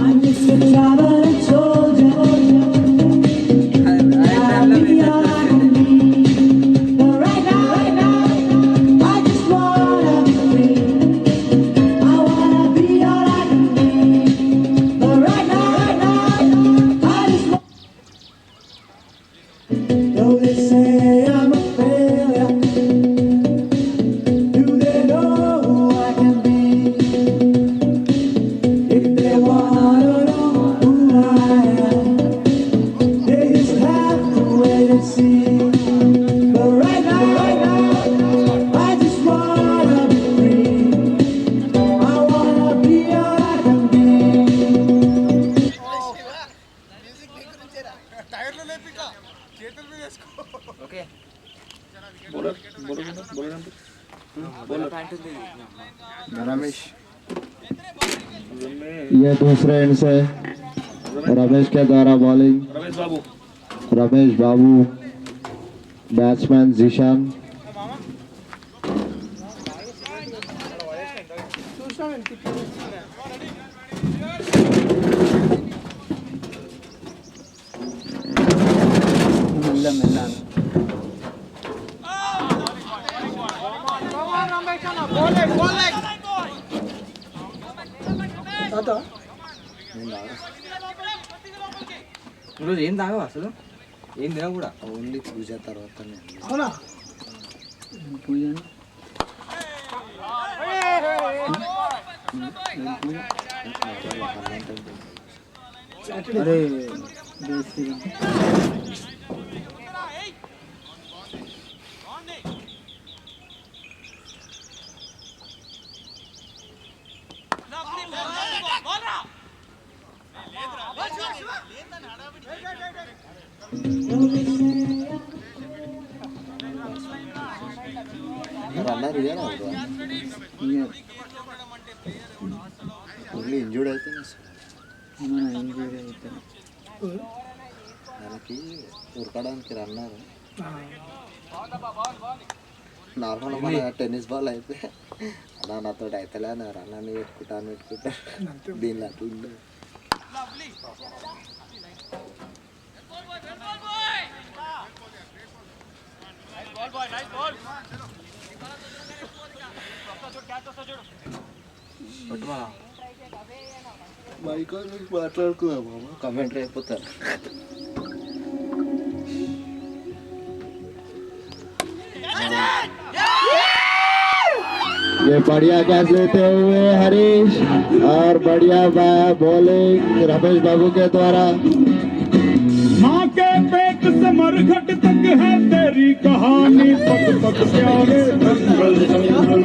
I'm just a traveling soldier, and I'll be all I can be. But right now, I just wanna be free. I wanna be all I can be. But right now, I just though they say I'm a failure, do they know who I can be? If they wanna know who I am, they just have to wait and see. But right now, I just wanna be free. I wanna be all I can be. Okay Bowler number. Ramesh ये दूसरे and से रमेश के द्वारा bowling. Ramesh बाबू batsman Zeeshan. మెల్ల మెల్ల ఈరోజు ఏం తాగవా అసలు? ఏం తినవు కూడా? ఓన్లీ పూజ తర్వాత అవునా పూజ అరే రన్నర్ ఇదేనా ఓన్లీ ఇంజూర్డ్ అయితే మనకి ఉరకడానికి రన్నర్ నార్మల్ మన టెన్నిస్ బాల్ అయితే అలా నాతో అయితేలే నా రన్నర్ని పెట్టుకుంటాను దీనిలో అట్లా ఉండదు. మైక్ మాట్లాడుకున్నాము కమెంటరీ అయిపోతారు. ये बढ़िया कैच लेते हुए हरीश और बढ़िया बॉलिंग रमेश बाबू के द्वारा। माँ के पेट से मरघट तक है तेरी कहानी, पग पग प्यारे दंगल दंगल।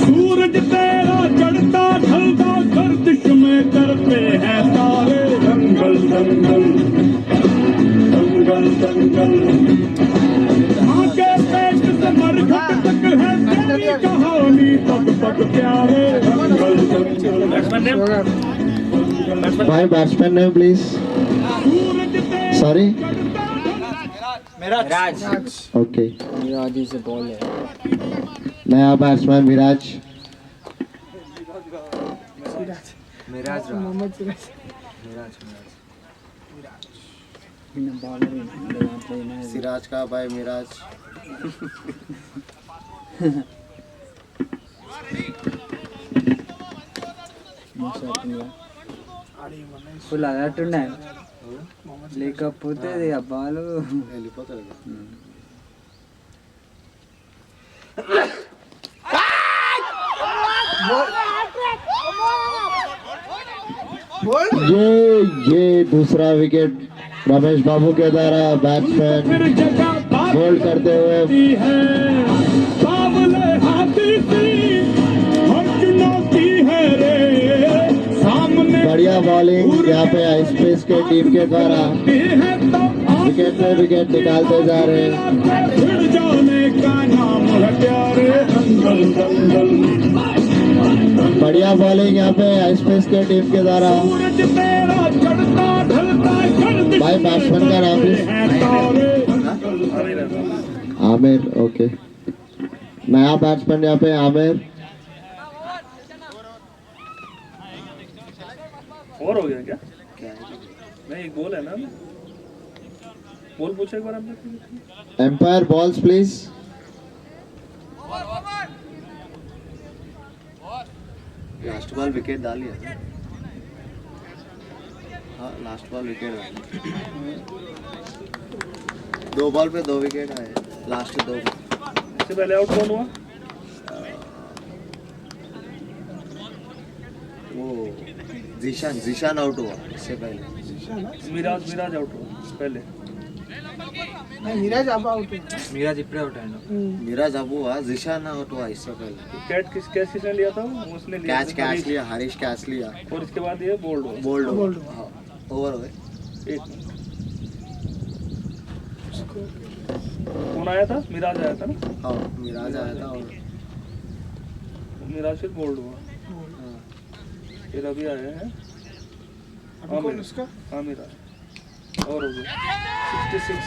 सूरज तेरा चढ़ता ढलता गर्दिश में करते हैं तारे, दंगल दंगल दंगल दंगल। माँ के पेट से मरघट तक है तेरी कहानी, पग पग प्यारे दंगल दंगल। भाई batsman name please. Sorry Miraj okay. Miraj is a bowler. नया batsman Miraj. Miraj Mohammed Siraj Miraj in bowler in Siraj का भाई मिराज। ఫుల్ అలర్ట్ ఉన్నాయి లేకపోతే అబ్బాలు వెళ్ళిపోతారు. ये दूसरा विकेट रमेश बाबू के द्वारा बैट्समैन बोल्ड करते हुए। बढ़िया बॉलिंग यहाँ पे स्पेस के टीम के द्वारा विकेट पे विकेट निकालते जा रहे हैं। बढ़िया बॉलिंग यहाँ पे स्पेस के टीम के द्वारा। भाई बैट्समैन का नाम आमिर। ओके नया बैट्समैन यहाँ पे आमिर। और हो गया क्या? नहीं एक बॉल है ना, बॉल पूछा एक बार आपने। Umpire balls please. Last ball wicket डालिए। हाँ लास्ट बॉल विकेट डाली। 2 बॉल पे 2 विकेट आए लास्ट 2। इससे पहले आउट कौन हुआ? वो जीशान आउट हुआ इससे पहले। मिराज आउट हुआ पहले। मिराज अब आउट मिराज इपड़े आउट है। मिराज अब हुआ जीशान आउट हुआ इससे पहले। कैच किसने लिया था? उसने लिया कैच लिया हरीश कैच लिया और इसके बाद ये बोल्ड हुआ। बोल्ड हुआ। हाँ ओवर हुए। एक कौन आया था? मिराज आया था ना? हाँ मिराज आया था और मिराज फिर बोल्ड हुआ, फिर अभी आए हैं कौन उसका? हाँ मिराज और हो गया 66।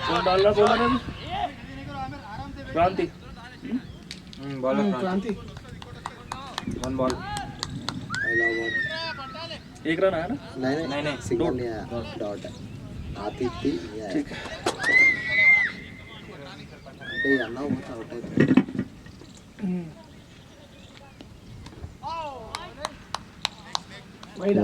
कौन डाल रहा बॉलर है? क्रांति। बॉलर क्रांति 1 बॉल। I love ball. एक रन आया ना? नहीं सिंगल नहीं आया, डॉट है। आती थी ठीक है। అంటే అన్న అవుట్ అవుట్ అయితే వైడ్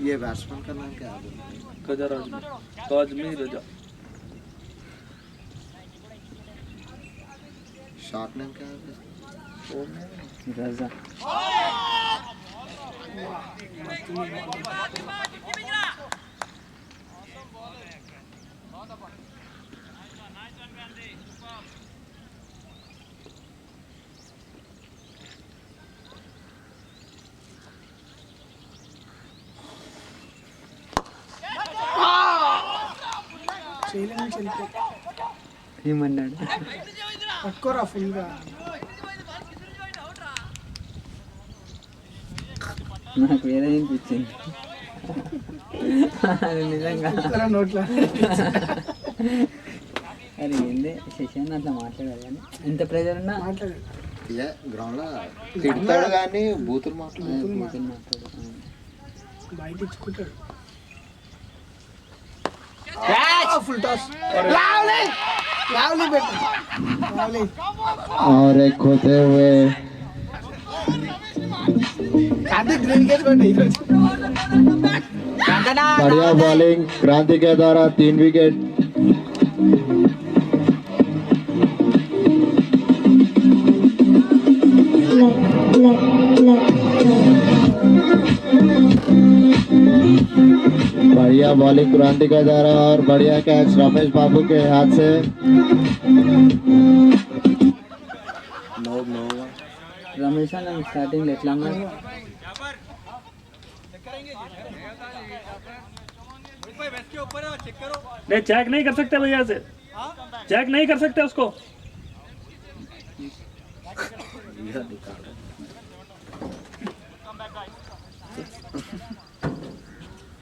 ये बैट्समैन का नाम क्या है? कजर काजमी रजा। शॉट नेम क्या है? रजा। చేయలేని చెల్లిపో ఏమన్నాడు? పట్టుకోరా ఫుల్గా. నాకు వేరే అనిపించింది అది నిజంగా. నోట్లా అరే ఏందే శశాన్ అట్లా మాట్లాడాలి కానీ ఎంత ప్రెజర్ ఉన్నా మాట్లాడాడు. గ్రౌండ్ లో తిడతాడు కానీ బూతులు మాట్లాడు. బయట ఇచ్చుకుంటాడు. फुल टॉस लावली बेटा लावली और एक होते हुए कार्तिक ग्रीन कैच बैठे बढ़िया बॉलिंग क्रांति के द्वारा 3 विकेट। बढ़िया बॉलिंग क्रांति का द्वारा और बढ़िया कैच रमेश बाबू के हाथ से। रमेश अన్న స్టార్టింగ్ ఎట్లా అన్నాడు? नहीं चेक नहीं कर सकते भैया से, चेक नहीं कर सकते उसको।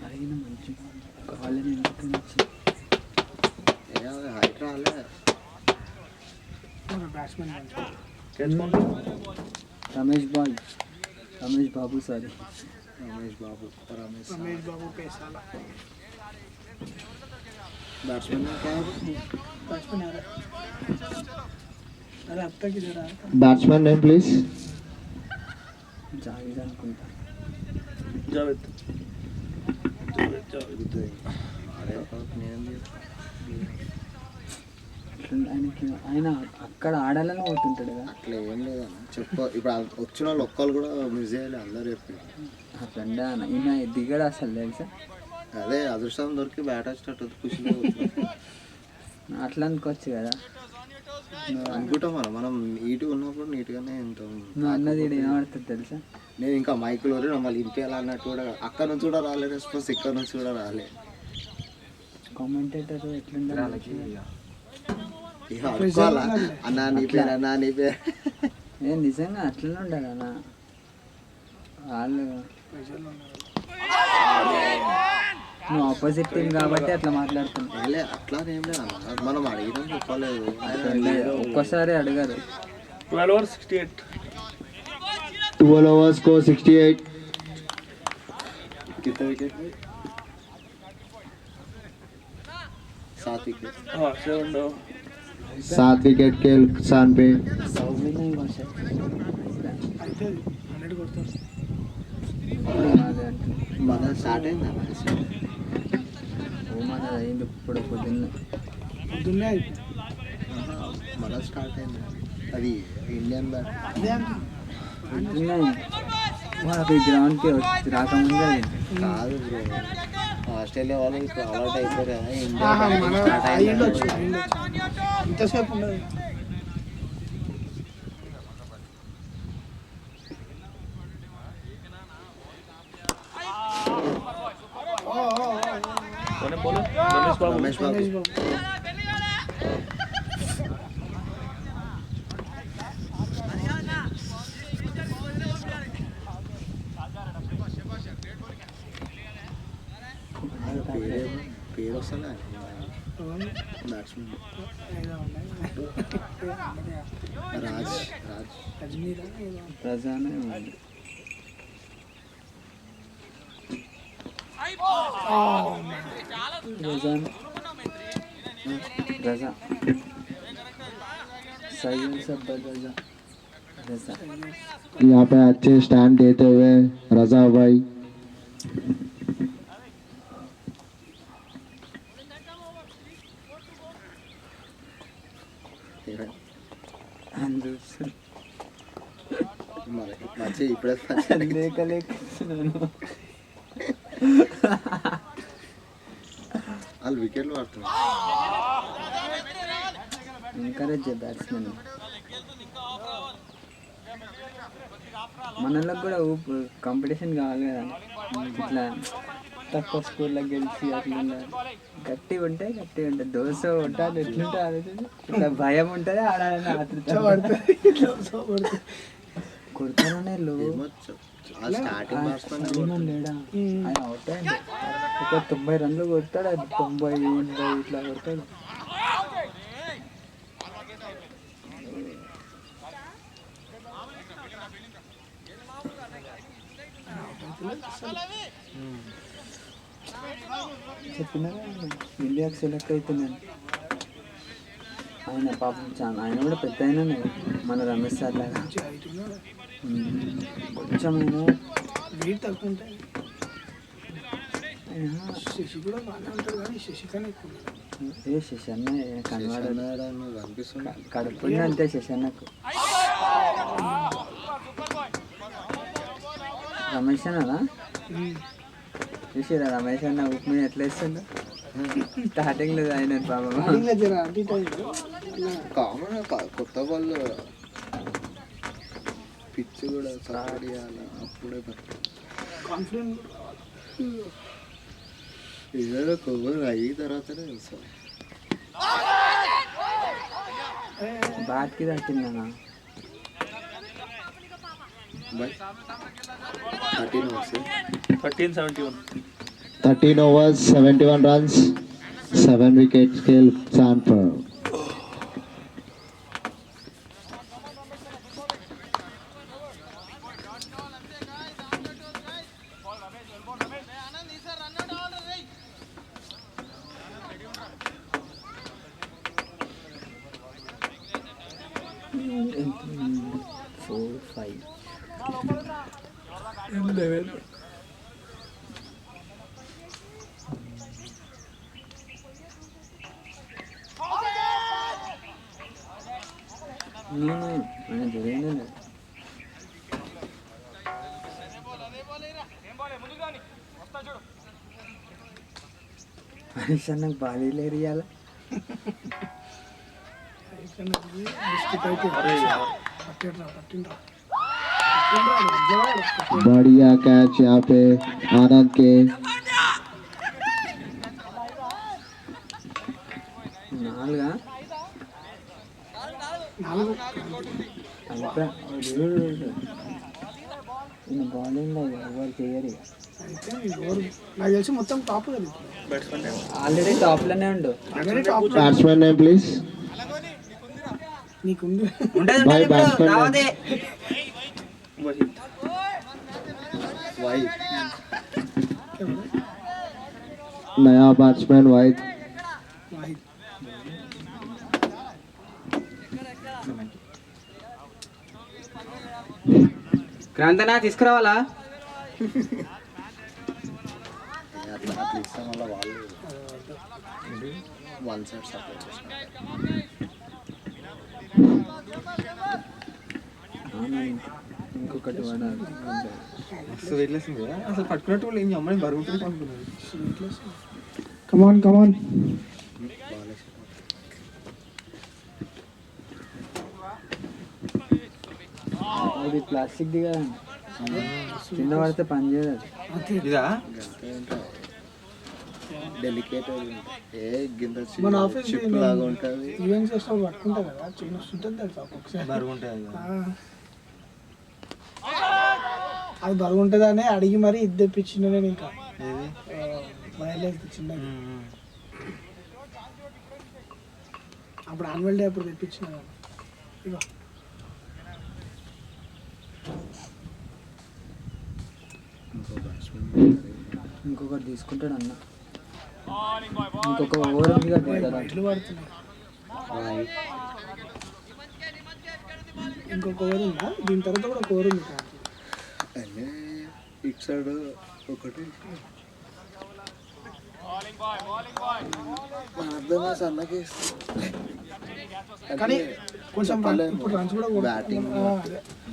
అడిగిన మంచి కావాలని हाइट रहा है बैट्समैन कैच कौन? రమేష్ బాబు సారీ रमेश बाबू रमेश पैसाला बैट्समैन में क्या है? बैट्समैन आ रहा है. अरे अब तक इधर आया था. Batsman name please. జావేద్ అనుకుంటా. जावेद ఆయన అక్కడ ఆడాలని పోతుంటాడు కదా. అట్లా ఏం లేదన్న చెప్ప ఇప్పుడు వచ్చిన వాళ్ళు ఒక్కళ్ళు కూడా మిస్ చేయాలి అందరూ చెప్పారు. అట్లంటే ఈయన దిగడు అసలు తెలుసా. అదే అదృష్టం దొరికి బ్యాట్ వచ్చేటట్టు ఖుషిలో అట్లా అనుకోవచ్చు కదా. అనుకుంటాం మనం నీట్గా ఉన్నప్పుడు నీట్గానే ఉంటాం. నువ్వు అన్నది ఏమడుతుంది తెలుసా. నేను ఇంకా మైకులు మళ్ళీ ఇంపేయాలన్నట్టు కూడా అక్కడ నుంచి కూడా రాలే రెస్పాన్స్, ఇక్కడ నుంచి కూడా రాలే. కామెంటేటర్ ఎట్లుండాలి అన్నా నీ పేరు అన్నా నీ పేరు నిజంగా అట్లనే ఉండాలి అన్న. వాళ్ళు నువ్వు ఆపోజిట్ టీం కాబట్టి అట్లా మాట్లాడుతున్నావు. అట్లానేం లేదు అన్న, మనం అడిగినాం చెప్పలేదు. ఒక్కసారి అడగారు. 12 overs 68. 12 overs को 68। कितने विकेट? 7 विकेट। हाँ 7 विकेट के नुकसान पे మన స్టార్ట్ అయిందా అయింది ఇప్పుడు పొద్దున్నే మన స్టార్ట్ అయింది. అది ఇండియన్ బ్యాట్ గ్రౌండ్కి రాకముందే కాదు బ్రో, ఆస్ట్రేలియా వాళ్ళు ఇప్పుడు అలౌట్ అయిపోయారు కదా, ఆహా, ఇండియా మన స్టార్ట్ అయ్యిండొచ్చు అయింది. ఇంతసేపు ఉండదు. कोने बोलो रमेश बाबू రమేష్ బాబు రమేష్ బాబు. పేరు వస్తుందా బ్యాట్స్మెన్ ఏదో ఉన్నాయి. రాజ్ అజ్మీరా ఏదో. ప్రజానే ఉంది. रजा सही सब रजा रजा यहाँ पे अच्छे स्टैंड देते हुए रजा भाई మంచి ఇప్పుడే లేక వాళ్ళు వికెట్లు పడుతున్నారు. ఎంకరేజ్ బ్యాట్స్మెన్ మనలోకి కూడా కాంపిటీషన్ కావాలి కదా, ఇట్లా తక్కువ స్కోర్లో గెలిచి అట్లా ఉండాలి. గట్టిగా ఉంటే దోశ ఉంటాను ఎట్లుంటే ఆలోచించి ఇట్లా భయం ఉంటుంది, ఆడాలని కొడతారనే లో స్టార్టింగ్ బ్యాట్స్మెన్ లేడా ఆయన అవుట్ అయ్యింది. ఒక 90 రన్లు కొడతాడు, అది 90, 80 ఇట్లా కొడతాడు. చెప్పినా ఇండియాకి సెలెక్ట్ అవుతున్నాను. ఆయన పాపం చాలా, ఆయన కూడా పెద్ద అయినా మన రమేష్ సార్ లాగా కొంచెం వెయిట్ తక్కువ ఉంటాయి. శశి కూడా బాగానే ఉంటాడు కానీ శశి కన్నా ఎక్కువ. ఏ శశి అన్న కనవాడు కనిపిస్తుంది. కడుపుంది అంతే శశి అన్నకు. రమేష్ అన్నా చూసిరా రమేష్ అన్న ఉప్పు మీద ఎట్లా వేస్తుండ స్టార్టింగ్ లేదు ఆయన బాబా కామన్ కొత్త వాళ్ళు పిచ్ కూడా స్టార్ట్ చేయాలి అప్పుడే కాన్ఫిడెంట్ ఏదో కొవ్వరు అయిన తర్వాతనే తెలుసు. బాట్కి తట్టిందన్నా 13 overs 71 runs 7 wickets kill Sanford. మనిషి అన్నకు బాలీలు ఎరియాల बढ़िया कैच यहाँ पे आनंद के. నాలుగా బౌలింగ్ ఎవరు చేయరు. నాకు తెలిసి మొత్తం టాప్ కదా ఆల్రెడీ టాప్ లోనే ఉండు. Batsman name please. నీకుంది By batsman name. వైట్ नया बैट्समैन वाहिद. క్రాంతనా తీసుకురావాలా? అట్లా ఇస్తాం వల్ల వాళ్ళు వన్ సైడ్ సపోర్ట్ చేస్తున్నారు. ఇంకొకటి పడాలి మస్తు వెయిట్ లెస్ ఉంది అసలు పట్టుకున్నట్టు కూడా ఏం అమ్మాయి బరువు ఉంటుంది అనుకున్నాను. కమాన్ కమాన్ అది ప్లాస్టిక్ దిగా కింద పడితే పని చేయదు అది. ఇదా డెలికేట్ ఏ గింత మన ఆఫీస్ షిప్ లాగా ఉంటుంది. ఈవెంట్స్ చేసినప్పుడు పట్టుకుంటా కదా చైన్ వస్తుంటుంది తెలుసా ఒక్కొక్కసారి బరువు ఉంటుంది అది బరువు ఉంటుందని అడిగి మరీ ఇది తెప్పించిన నేను ఇంకా ఏది వైర్లెస్ చిన్నది అప్పుడు యాన్యువల్ డే అప్పుడు తెప్పించిన ఇగో ఇంకొకటి తీసుకుంటాడు అన్న. ఇంకొక ఓవర్ ఉంది కదా ఇట్లు పడుతున్నాయి ఇంకొక ఓవర్ ఉందా దీని తర్వాత కూడా ఒక ఓవర్ ఉంది ఇటు సైడ్ ఒకటి అర్థమే సన్నకి కానీ కొంచెం ఇప్పుడు రన్స్ కూడా బ్యాటింగ్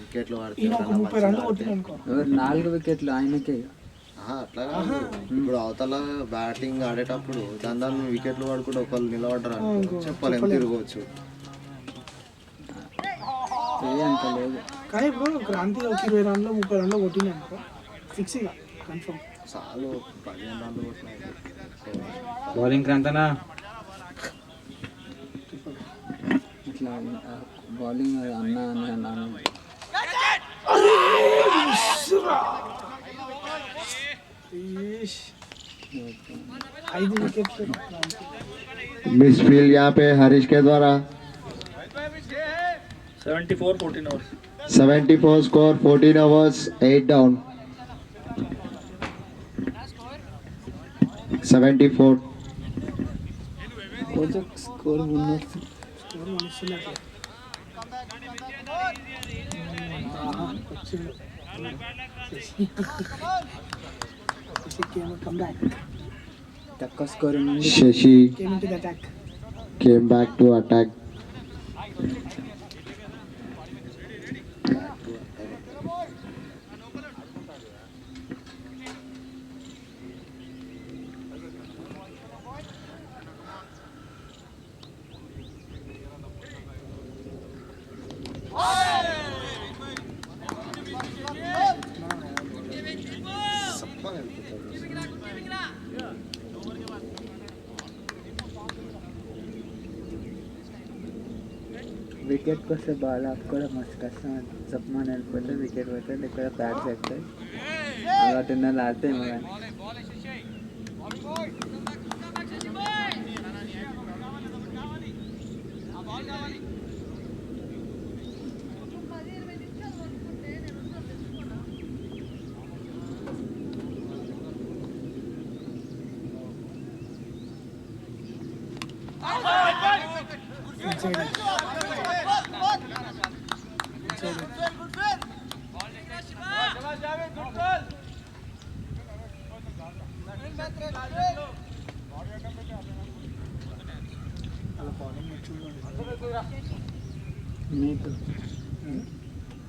వికెట్లు ఈయన ఒక 30 రన్లు కొట్టింది అనుకో 4 వికెట్లు ఆయనకే. అట్లా కాదు. ఇప్పుడు అవతల బ్యాటింగ్ ఆడేటప్పుడు దాని వికెట్లు పడుకుంటే ఒకళ్ళు నిలబడ్డారు అనుకో చెప్పలేము తిరగవచ్చు. అంత లేదు కానీ ఇప్పుడు క్రాంతి ఒక 20 రన్లు 30 రన్లు కొట్టింది అనుకో ఫిక్స్ ఇక కన్ఫర్మ్ చాలు 15 రన్లు కొట్టినాయి. బౌలింగ్ క్రాంతనా ఇట్లా బౌలింగ్ అన్న అని అన్నాను. 5 विकेट मिसफील्ड यहाँ पे हरीश के द्वारा 74 14 overs 74 score 14 overs 8 down 74 score ఉన్నట్టు తక్కువ స్కోర్ ఉంది. Shashi came into the attack. came back to attack. వికెట్కి వస్తే బాల్ ఆపుకోవడం మస్తు కష్టం. సప్మాన్ వెళ్ళిపోతే వికెట్ పోతే ఇక్కడ బ్యాట్స్ ఎక్కుతాయి. అలవాటు ఉన్న ఆడితే ఏమో కానీ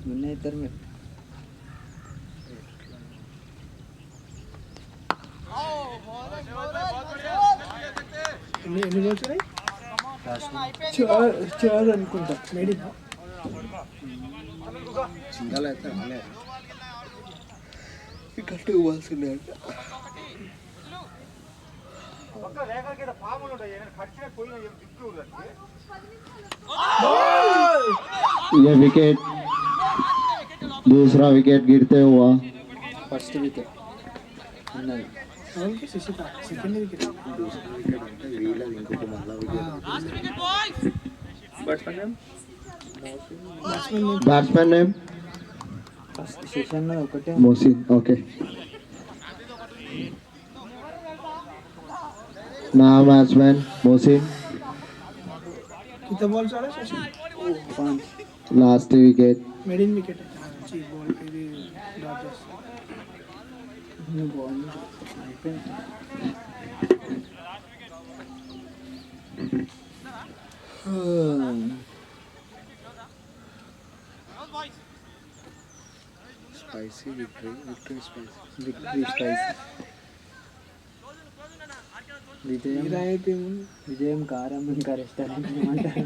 విన్నయితారు మీరు. ఎన్ని బాల్స్ ఉన్నాయి చాలు అనుకుంటా. మేడినా సింగల్ అయితే రాలే ఇంకా 2 balls ఉన్నాయంట. ये विकेट दूसरा विकेट गिरते हुआ ఫస్ట్ వికెట్ ఉన్నది. సెకండ్ వికెట్ వికెట్ అంటే వీళ్ళది ఇంకొక మళ్ళా వికెట్. बैट्समैन नेम ఫస్ట్ సెషన్లో ఒకటే मोहसिन ओके नाम बैट्समैन मोहसिन कितना बॉल सारा शशि 5. लास्ट विकेट मेडिन विकेट अच्छी बॉल ఇది డాజర్స్ బాల్ అయిపోయింది. Spicy victory spicy victory spice. విజయం కారం ఇంకా రెస్టారెంట్ ఏమంటారు?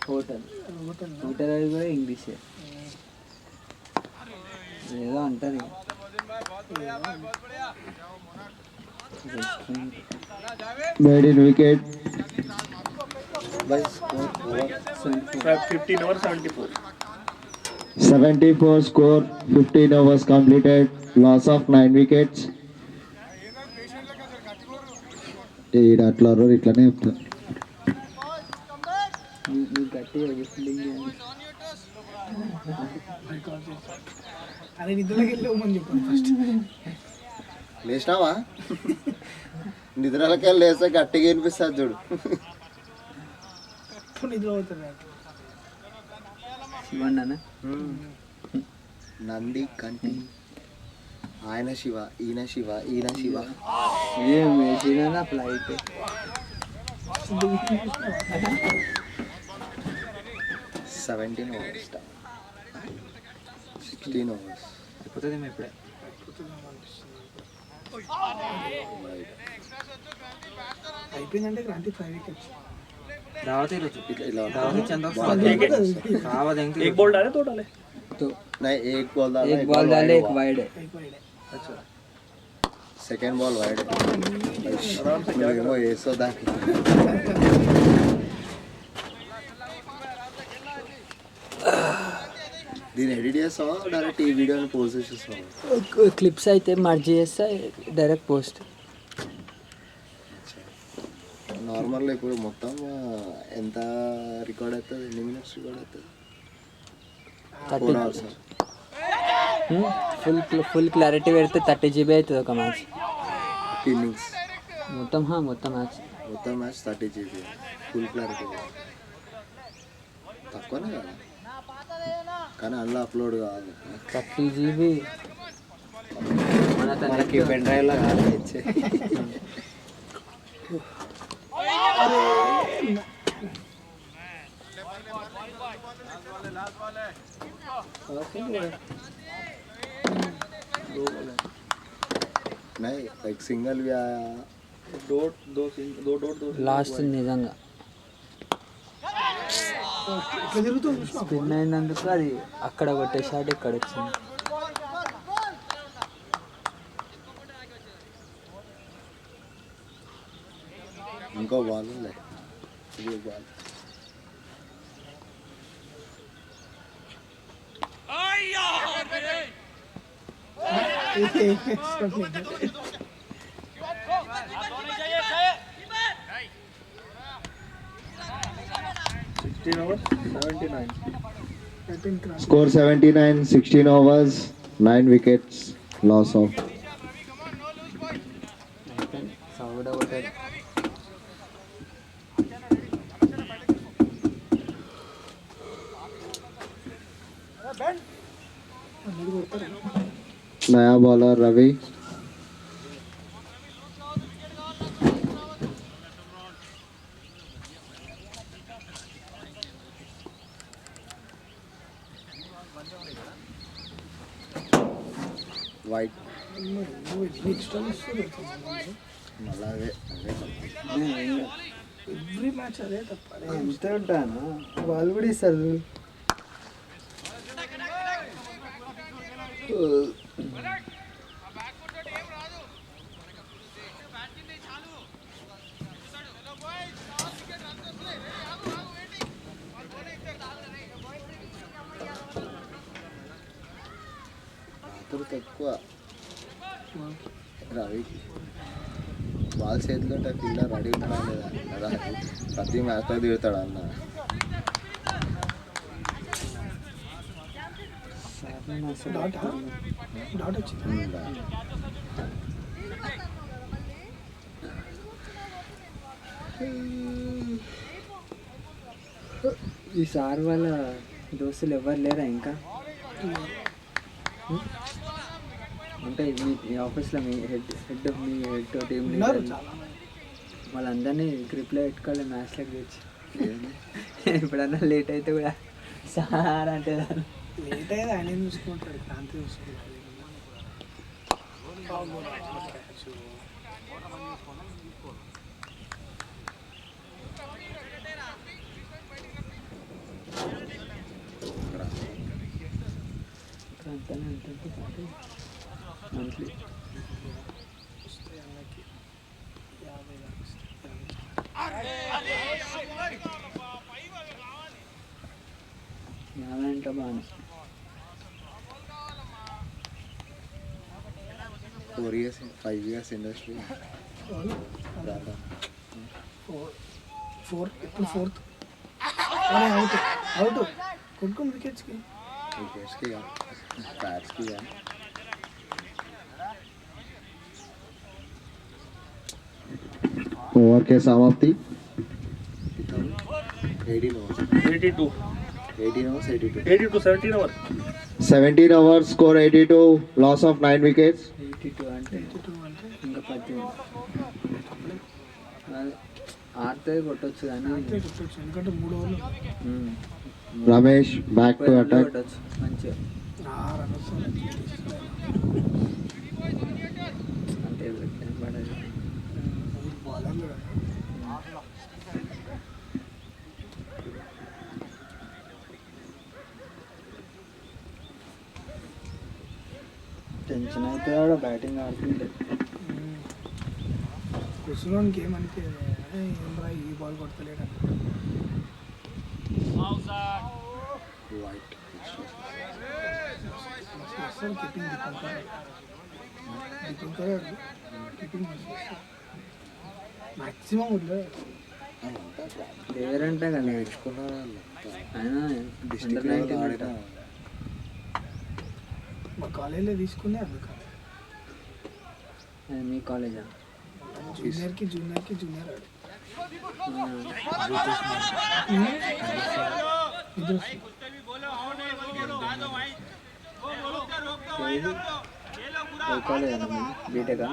హోటల్ అది కూడా ఇంగ్లీషే ఏదో అంటారు. Made in wicket. by score over 15 over 74. 74 score, 15 overs completed, loss of 9 wickets. ఈడ అట్లా ఇట్లానే చెప్తారు. నువ్వు గట్టిగా విఫలింగ్ అరే నిద్రలోకి వెళ్ళమని చెప్పాను ఫస్ట్. లేచినావా? నిద్రలకి లేస్తే గట్టిగా వినిపిస్తుంది చూడు. నిద్ర అవుతుంది. శివన్న నంది కంటి ఆయన శివ ఈయన శివ ఈయన శివ. ఏం వేసినా ఫ్లైట్ 17 overs 16 overs అయిపోతుంది ఇప్పుడే. అయిపోయిందంటే క్రాంతి 5 wickets. दावत ही रोज ఇలా दावत ही चंदा खावा देंगे. एक बॉल डाले 2 डाले. तो नहीं एक बॉल डाला एक बॉल डाले एक वाइड है. अच्छा सेकंड बॉल वाइड आराम से क्या वो ये सो दा దీని ఎడిట్ చేస్తావా డైరెక్ట్ ఈ వీడియోని పోస్ట్ చేసేస్తావా? క్లిప్స్ అయితే మర్జ్ చేస్తా డైరెక్ట్ పోస్ట్. నార్మల్గా ఇప్పుడు మొత్తం ఎంత రికార్డ్ అవుతుంది? ఎన్ని మినిట్స్ రికార్డ్ అవుతుంది? 4 hours. ఫుల్ క్లారిటీ పెడితే 30 GB అవుతుంది ఒక మ్యాచ్ ఇన్నింగ్స్ మొత్తం. మొత్తం మ్యాచ్ 30 GB ఫుల్ క్లారిటీ. తక్కువనే కదా కానీ అందులో అప్లోడ్ కావాలి. 30 GB మనకి పెన్ డ్రైవ్లో కాదు ఇచ్చే. नहीं एक सिंगल भी आया. दो डॉट లాస్ట్ నిజంగా స్పిన్ అయినందుకు అది అక్కడ కొట్టే షాట్ ఇక్కడ వచ్చింది. ఇంకో బాల్ ఉంది. ఇది ball Score 79, 16 overs, 9 wickets, loss of. సౌడ కొట్టాడు. नया bowler Ravi. Wide every match అదే తప్ప ఎంత ఉంటాను వాళ్ళు కూడా ఇస్తారు. తక్కువ రవికి బాల్ చేతిలో ఫీల్డర్ రెడీ ఉంటాడా లేదా కదా ప్రతి మ్యాచ్లో దిగుతాడు అన్న. డాట్ వచ్చింది. ఈ సార్ వాళ్ళ దోస్తులు ఎవరు లేరా ఇంకా? అంటే మీ ఆఫీస్లో మీ హెడ్ టీమ్ వాళ్ళందరినీ గ్రిప్లో పెట్టుకోవాలి మ్యాచ్లోకి తెచ్చి. ఎప్పుడన్నా లేట్ అయితే కూడా సార్ అంటే లేట్ అయితే ఆయన ఏం చూసుకుంటాడు, క్రాంతి చూసుకుంటాడు. మంత్లీ యాభై అంటే బాగా 4 years 5 years ఇండస్ట్రీ ఇప్పుడు ఫోర్త్ అవుట్ అవుట్ కొట్టుకుని వికెట్స్కి బ్యాట్స్కి కానీ ओवर के समाप्ति 18 overs 82 18 overs 82 82 17 over 17 overs score 82 loss of 9 wickets 82 అంటే ఇంకా 18 అదే ఆడితే కొట్టచ్చు కానీ కొట్టచ్చు, ఎందుకంటే 3 ఓవర్లు Ramesh back to attack కొట్టచ్చు మంచిగా అంటే పడదు టెన్షన్ అయితే ఆడ బ్యాటింగ్ ఆడుతుంటే కుసులోనికి ఏమంటే ఏమరా ఈ బాల్ కొడతలేడు వైట్ అసలు కీపింగ్ కీపింగ్ మ్యాక్సిమం ఉండదు. లేరంటే కదా నేర్చుకున్నారు అయినా డిస్ట్రిక్ట్ under లెవెల్ 19 ఆడిన మా కాలేజీలో తీసుకునే అందుకు అది మీ కాలేజా జూనియర్కి జూనియర్ ఆడు ఏ కాలేజ్ అన్న బీటెకా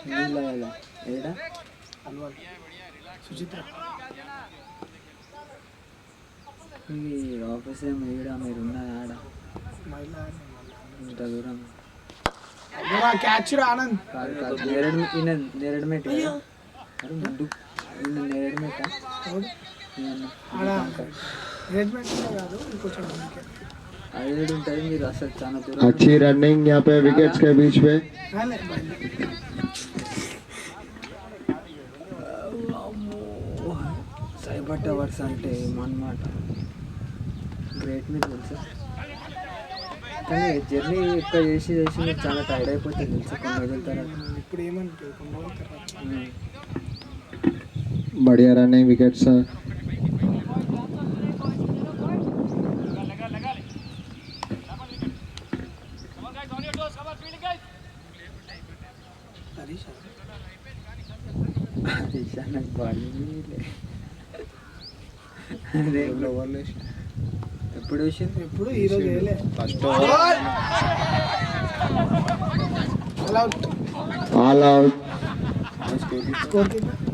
నీళ్ళ ఏడా అల్వాల్ సుచిత్ర మీ ఆఫీస్ ఏమో ఈడ మీరు ఉన్నది ఆడ మహిళ ఇంత దూరం క్యాచ్ రా ఆనంద్ కాదు కాదు నేరేడు మెట్ అరే ముందు నేరేడు మెట్ట ఆడ మేనేజ్మెంట్ కాదు ఇంకొంచెం అది ఉంటుంది మీరు అసలు చాలా దూరం अच्छी रनिंग यहाँ पे विकेट्स के बीच में సైబర్ టవర్స్ అంటే ఏమన్నమాట గ్రేట్ మీరు తెలుసా కానీ జర్నీ ఎక్కువ చేసి మీరు చాలా టైర్డ్ అయిపోతుంది తెలుసా కొన్ని రోజుల తర్వాత ఇప్పుడు ఏమంటే కొన్ని రోజుల తర్వాత बढ़िया रनिंग विकेट्स నాకు బాడీ అదే ఓవర్లు వేసి ఎప్పుడు వేసింది ఎప్పుడు ఈరోజు వేయలే first all out score keeper